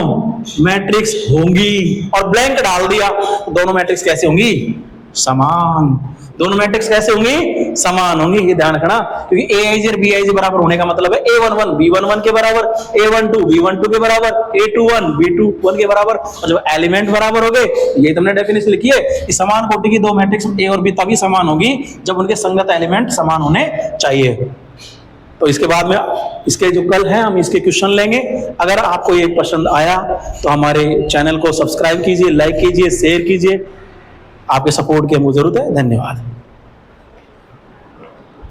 A: मैट्रिक्स होंगी, और ब्लैंक डाल दिया, दोनों मैट्रिक्स कैसे होंगी? समान। दोनों मैट्रिक्स कैसे होंगी? समान होंगी। ये ध्यान रखना, क्योंकि ए आई जे और बी आई जे बराबर होने का मतलब है A11 B11 के बराबर, A12 B12 के बराबर, A21 B21 के बराबर, और जब एलिमेंट बराबर हो गए, ये तुमने डेफिनेशन लिखी है कि समान कोटि की दो मैट्रिक्स ए और बी तभी समान होगी जब उनके संगत एलिमेंट समान होने चाहिए। तो इसके बाद में इसके जो कल है हम इसके क्वेश्चन लेंगे। अगर आपको ये पसंद आया तो हमारे चैनल को सब्सक्राइब कीजिए, लाइक कीजिए, शेयर कीजिए। आपके सपोर्ट की हमको जरूरत है। धन्यवाद।